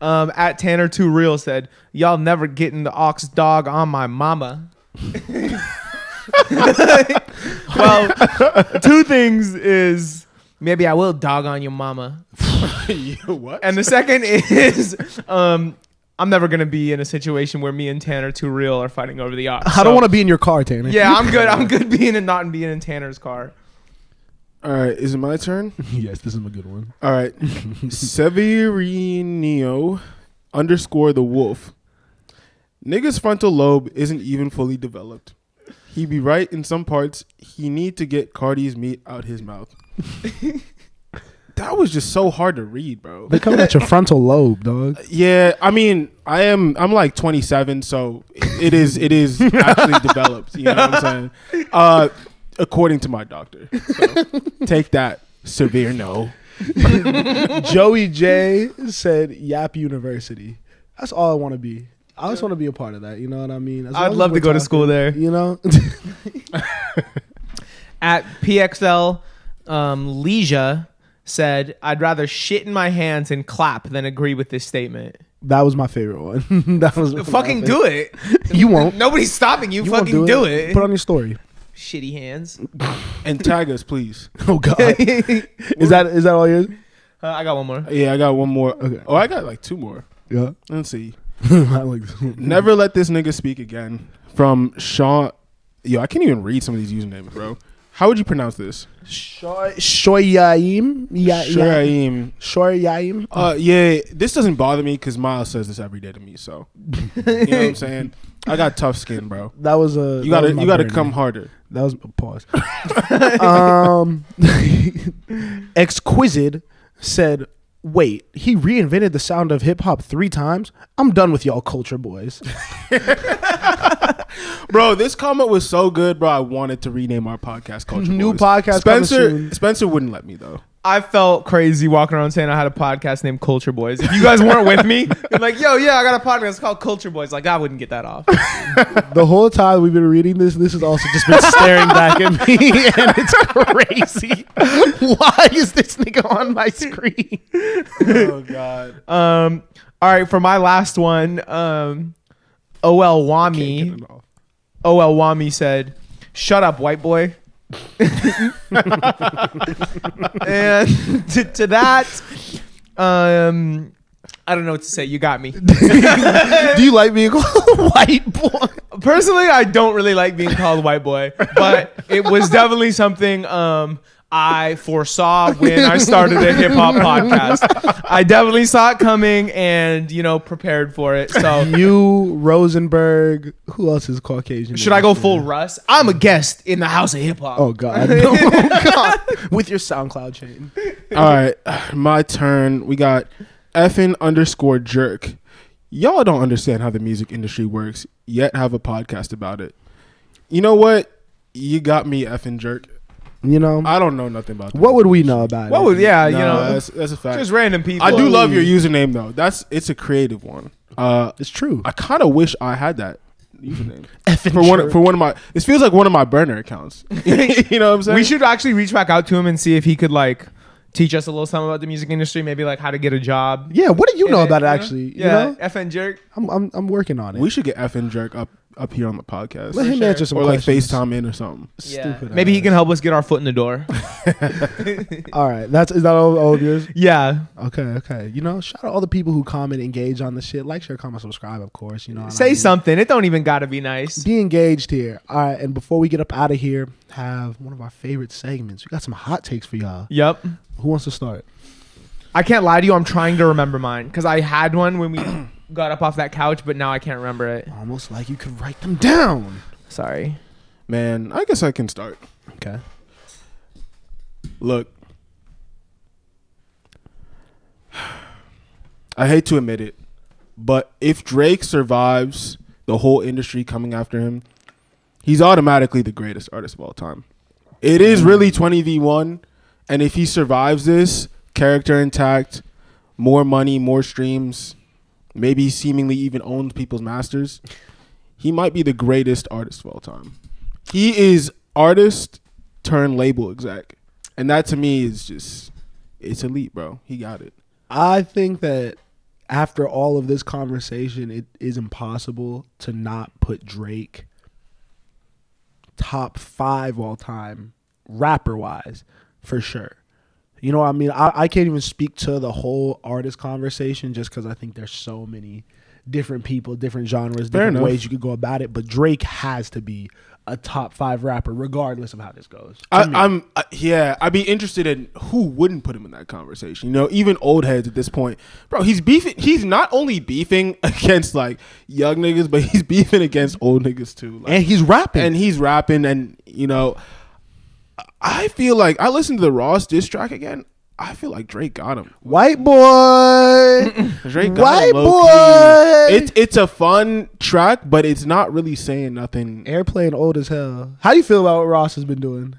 At Tanner2Real said, y'all never getting the ox dog on my mama. Well, two things is maybe I will dog on your mama. What? And the second is I'm never going to be in a situation where me and Tanner2Real are fighting over the ox. I don't want to be in your car, Tanner. Yeah, I'm good. I'm good being in Tanner's car. All right, is it my turn? Yes, this is a good one. All right. Severinio _ the wolf. Nigga's frontal lobe isn't even fully developed. He be right in some parts. He need to get Cardi's meat out his mouth. That was just so hard to read, bro. They're coming at your frontal lobe, dog. Yeah, I mean, I'm like 27, so it is actually developed. You know what I'm saying? According to my doctor. So take that, severe no. Joey J said Yap University. That's all I want to be. I just want to be a part of that. You know what I mean? As long I'd as love we're to go to talking, school there. You know? At PXL Leisha said, I'd rather shit in my hands and clap than agree with this statement. That was my favorite one. That was Fucking do it. You won't. Nobody's stopping you. You won't Fucking do it. Put on your story. Shitty hands. And tag us, please. Oh God. Is that all yours? I got one more. Yeah, I got one more. Okay. Oh, I got like two more. Yeah. Let's see. I like this one. Never let this nigga speak again. From Sean. Yo, I can't even read some of these usernames, bro. How would you pronounce this? Shoyaim. Shoyaim. Shoyaim. Yeah, this doesn't bother me because Miles says this every day to me. So, you know what I'm saying? I got tough skin, bro. That was a. You gotta come harder. That was a pause. Exquisite said, wait, he reinvented the sound of hip hop 3 times? I'm done with y'all culture boys. Bro, this comment was so good, bro. I wanted to rename our podcast Culture New Boys. podcast coming soon. Spencer wouldn't let me though. I felt crazy walking around saying I had a podcast named Culture Boys. If you guys weren't with me, like, yo, yeah, I got a podcast called Culture Boys. Like, I wouldn't get that off. The whole time we've been reading this has also just been staring back at me, and it's crazy. Why is this nigga on my screen? Oh God. All right, for my last one, OL Wami said, "Shut up, white boy." And to that, I don't know what to say. You got me. Do you like being called white boy? Personally, I don't really like being called white boy, but it was definitely something I foresaw when I started a hip hop podcast. I definitely saw it coming and, prepared for it. So You, Rosenberg, who else is Caucasian? should I go full Russ? I'm a guest in the house of hip hop. Oh God. Oh God. With your SoundCloud chain. All right, my turn. We got effing_jerk. Y'all don't understand how the music industry works, yet have a podcast about it. You know what? You got me, effing jerk. I don't know nothing about that. What would we know about it? What would, that's a fact. just random people. I do love your username though. It's a creative one. It's true. I kind of wish I had that username Effing for one of my. This feels like one of my burner accounts. You know what I'm saying? We should actually reach back out to him and see if he could teach us a little something about the music industry, maybe how to get a job. Yeah, what do you know about it actually? Yeah, FN jerk. I'm working on it. We should get effing jerk up here on the podcast. Let him answer some or questions. FaceTime in or something. Yeah. Stupid Maybe he ass. can help us get our foot in the door. All right, is that all of yours? Yeah. Okay. Shout out all the people who comment, engage on the shit, like, share, comment, subscribe. Of course, Say something. It don't even gotta be nice. Be engaged here. All right, and before we get up out of here, have one of our favorite segments. We got some hot takes for y'all. Yep. Who wants to start? I can't lie to you. I'm trying to remember mine because I had one when we got up off that couch, but now I can't remember it. Almost like you could write them down. Sorry. Man, I guess I can start. Okay. Look, I hate to admit it, but if Drake survives the whole industry coming after him, he's automatically the greatest artist of all time. It is really 20v1, and if he survives this, character intact, more money, more streams, maybe seemingly even owns people's masters, he might be the greatest artist of all time. He is artist turned label exec. And that to me is just, it's elite, bro. He got it. I think that after all of this conversation, it is impossible to not put Drake top 5 all time, rapper wise, for sure. You know what I mean? I can't even speak to the whole artist conversation just because I think there's so many different people, different genres, different ways you could go about it. But Drake has to be a top 5 rapper, regardless of how this goes. I'd be interested in who wouldn't put him in that conversation. Even old heads at this point, bro. He's beefing. He's not only beefing against young niggas, but he's beefing against old niggas too. And he's rapping. And I feel like I listened to the Ross diss track again. I feel like Drake got him. White boy. Drake got White him, boy. It's a fun track, but it's not really saying nothing. Airplane old as hell. How do you feel about what Ross has been doing?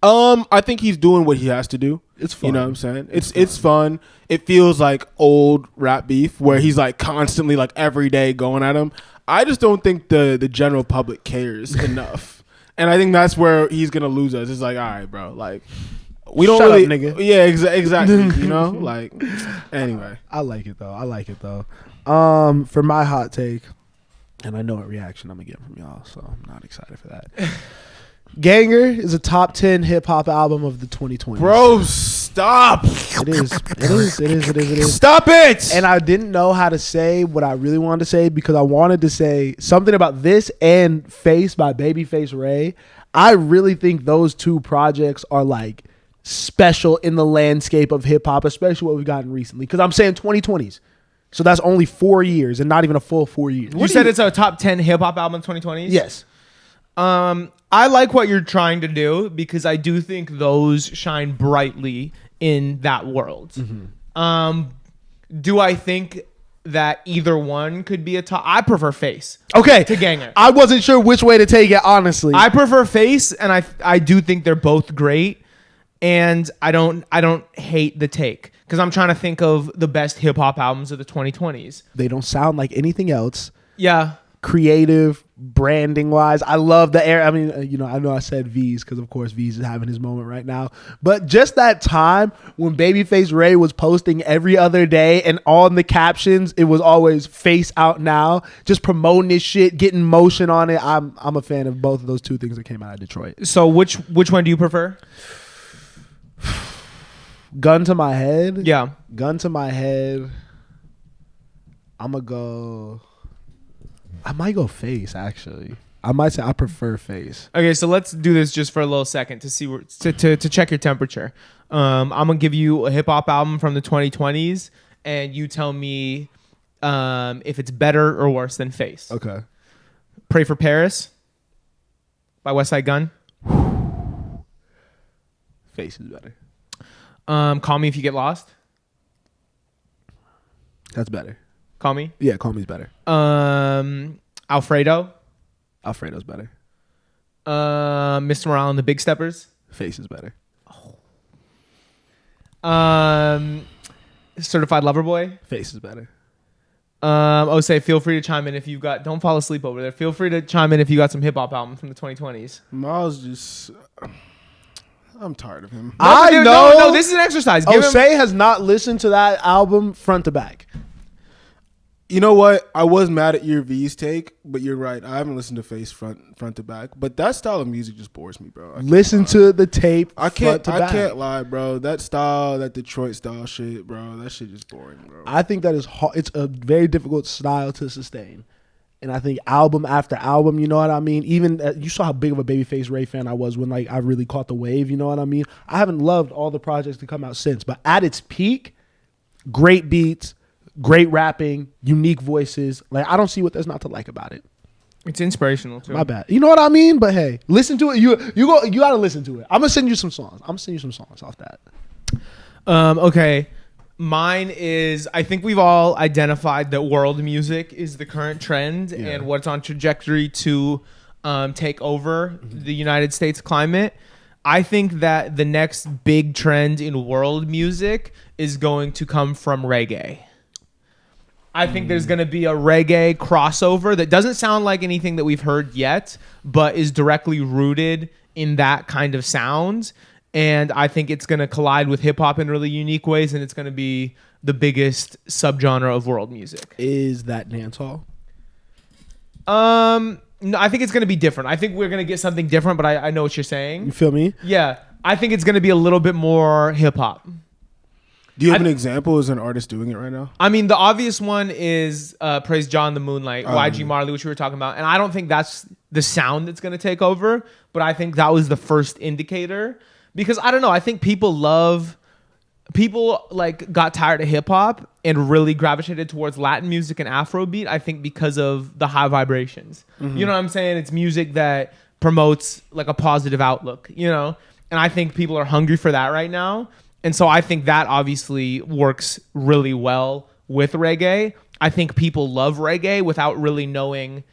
I think he's doing what he has to do. It's fun. You know what I'm saying? It's fun. It feels like old rap beef where he's constantly every day going at him. I just don't think the general public cares enough. And I think that's where he's gonna lose us. It's all right, bro. We don't Shut really, up, nigga. Yeah, exactly. Anyway. I like it though. For my hot take, and I know what reaction I'm gonna get from y'all, so I'm not excited for that. Ganger is a top 10 hip hop album of the 2020s. Bro, stop. It is. Stop it. And I didn't know how to say what I really wanted to say because I wanted to say something about this and Face by Babyface Ray. I really think those two projects are special in the landscape of hip hop, especially what we've gotten recently. Because I'm saying 2020s. So that's only 4 years and not even a full 4 years. You said it's a top 10 hip hop album in 2020s? Yes. I like what you're trying to do because I do think those shine brightly in that world. Mm-hmm. Do I think that either one could be a top? I prefer Face. Okay. To Ganger. I wasn't sure which way to take it, honestly. I prefer Face, and I do think they're both great, and I don't hate the take because I'm trying to think of the best hip hop albums of the 2020s. They don't sound like anything else. Yeah. Creative, branding wise, I love the air. I mean, I know I said V's because of course V's is having his moment right now. But just that time when Babyface Ray was posting every other day and on the captions, it was always Face out now, just promoting this shit, getting motion on it. I'm a fan of both of those two things that came out of Detroit. So which one do you prefer? Gun to my head. Yeah. Gun to my head. I'm gonna go. I might go Face actually. I might say I prefer Face. Okay, so let's do this just for a little second to see to check your temperature. I'm gonna give you a hip hop album from the 2020s, and you tell me if it's better or worse than Face. Okay. Pray for Paris by West Side Gun. Face is better. Call Me If You Get Lost. That's better. Call Me. Yeah, Call Me's better. Alfredo. Alfredo's better. Mr. Morale and the Big Steppers. Face is better. Certified Lover Boy. Face is better. Say feel free to chime in if you've got. Don't fall asleep over there. Feel free to chime in if you got some hip hop albums from the 2020s. Miles just. I'm tired of him. I know. No, this is an exercise. Osei has not listened to that album front to back. You know what? I was mad at your V's take, but you're right. I haven't listened to Face front to back, but that style of music just bores me, bro. Listen to the tape. I can't back. lie, bro. That style, that Detroit style shit, bro. That shit just boring, bro. I think that is it's a very difficult style to sustain. And I think album after album, you know what I mean? Even you saw how big of a Babyface Ray fan I was when like I really caught the wave, you know what I mean? I haven't loved all the projects to come out since, but at its peak, great beats, great rapping, unique voices. Like I don't see what there's not to like about it. It's inspirational too. My bad. You know what I mean? But hey, listen to it. You gotta listen to it. I'm gonna send you some songs. I'm gonna send you some songs off that. Okay. Mine is, I think we've all identified that world music is the current trend and what's on trajectory to take over the United States climate. I think that the next big trend in world music is going to come from reggae. I think there's going to be a reggae crossover that doesn't sound like anything that we've heard yet, but is directly rooted in that kind of sound. And I think it's going to collide with hip hop in really unique ways, and it's going to be the biggest subgenre of world music. Is that dancehall? No, I think it's going to be different. I think we're going to get something different, but I know what you're saying. You feel me? Yeah. I think it's going to be a little bit more hip hop. Do you have an example as an artist doing it right now? I mean, the obvious one is Praise John the Moonlight, YG Marley, which we were talking about. And I don't think that's the sound that's going to take over, but I think that was the first indicator. Because I don't know, I think people like got tired of hip hop and really gravitated towards Latin music and Afrobeat, I think because of the high vibrations. Mm-hmm. You know what I'm saying? It's music that promotes like a positive outlook, you know? And I think people are hungry for that right now. And so I think that obviously works really well with reggae. I think people love reggae without really knowing.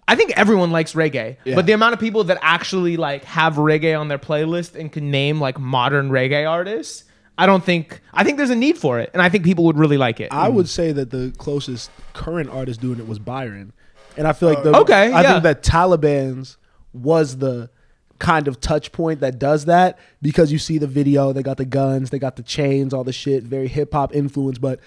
I think everyone likes reggae, but the amount of people that actually like have reggae on their playlist and can name like modern reggae artists, I think there's a need for it, and I think people would really like it. I would say that the closest current artist doing it was Byron, and I feel like I think that Taliban's was the kind of touch point that does that, because you see the video, they got the guns, they got the chains, all the shit, very hip hop influence. But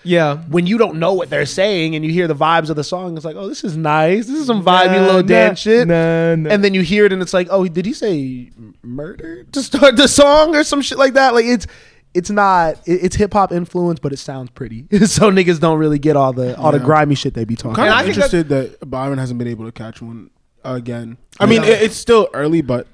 when you don't know what they're saying and you hear the vibes of the song, it's like, oh, this is nice. This is some vibey little dance shit. And then you hear it and it's like, oh, did he say murder to start the song or some shit like that? Like it's hip hop influence, but it sounds pretty. So niggas don't really get all the grimy shit they be talking. I'm kind of interested that Byron hasn't been able to catch one again. I mean, it's still early, but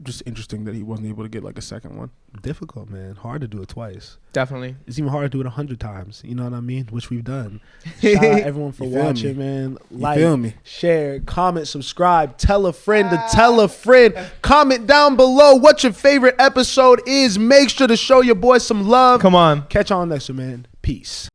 just interesting that he wasn't able to get like a second one. Difficult, man. Hard to do it twice. Definitely. It's even hard to do it 100 times. You know what I mean? Which we've done. Shout out everyone for watching, man. Like, share, comment, subscribe, tell a friend to tell a friend. Comment down below what your favorite episode is. Make sure to show your boy some love. Come on. Catch on next one, man. Peace.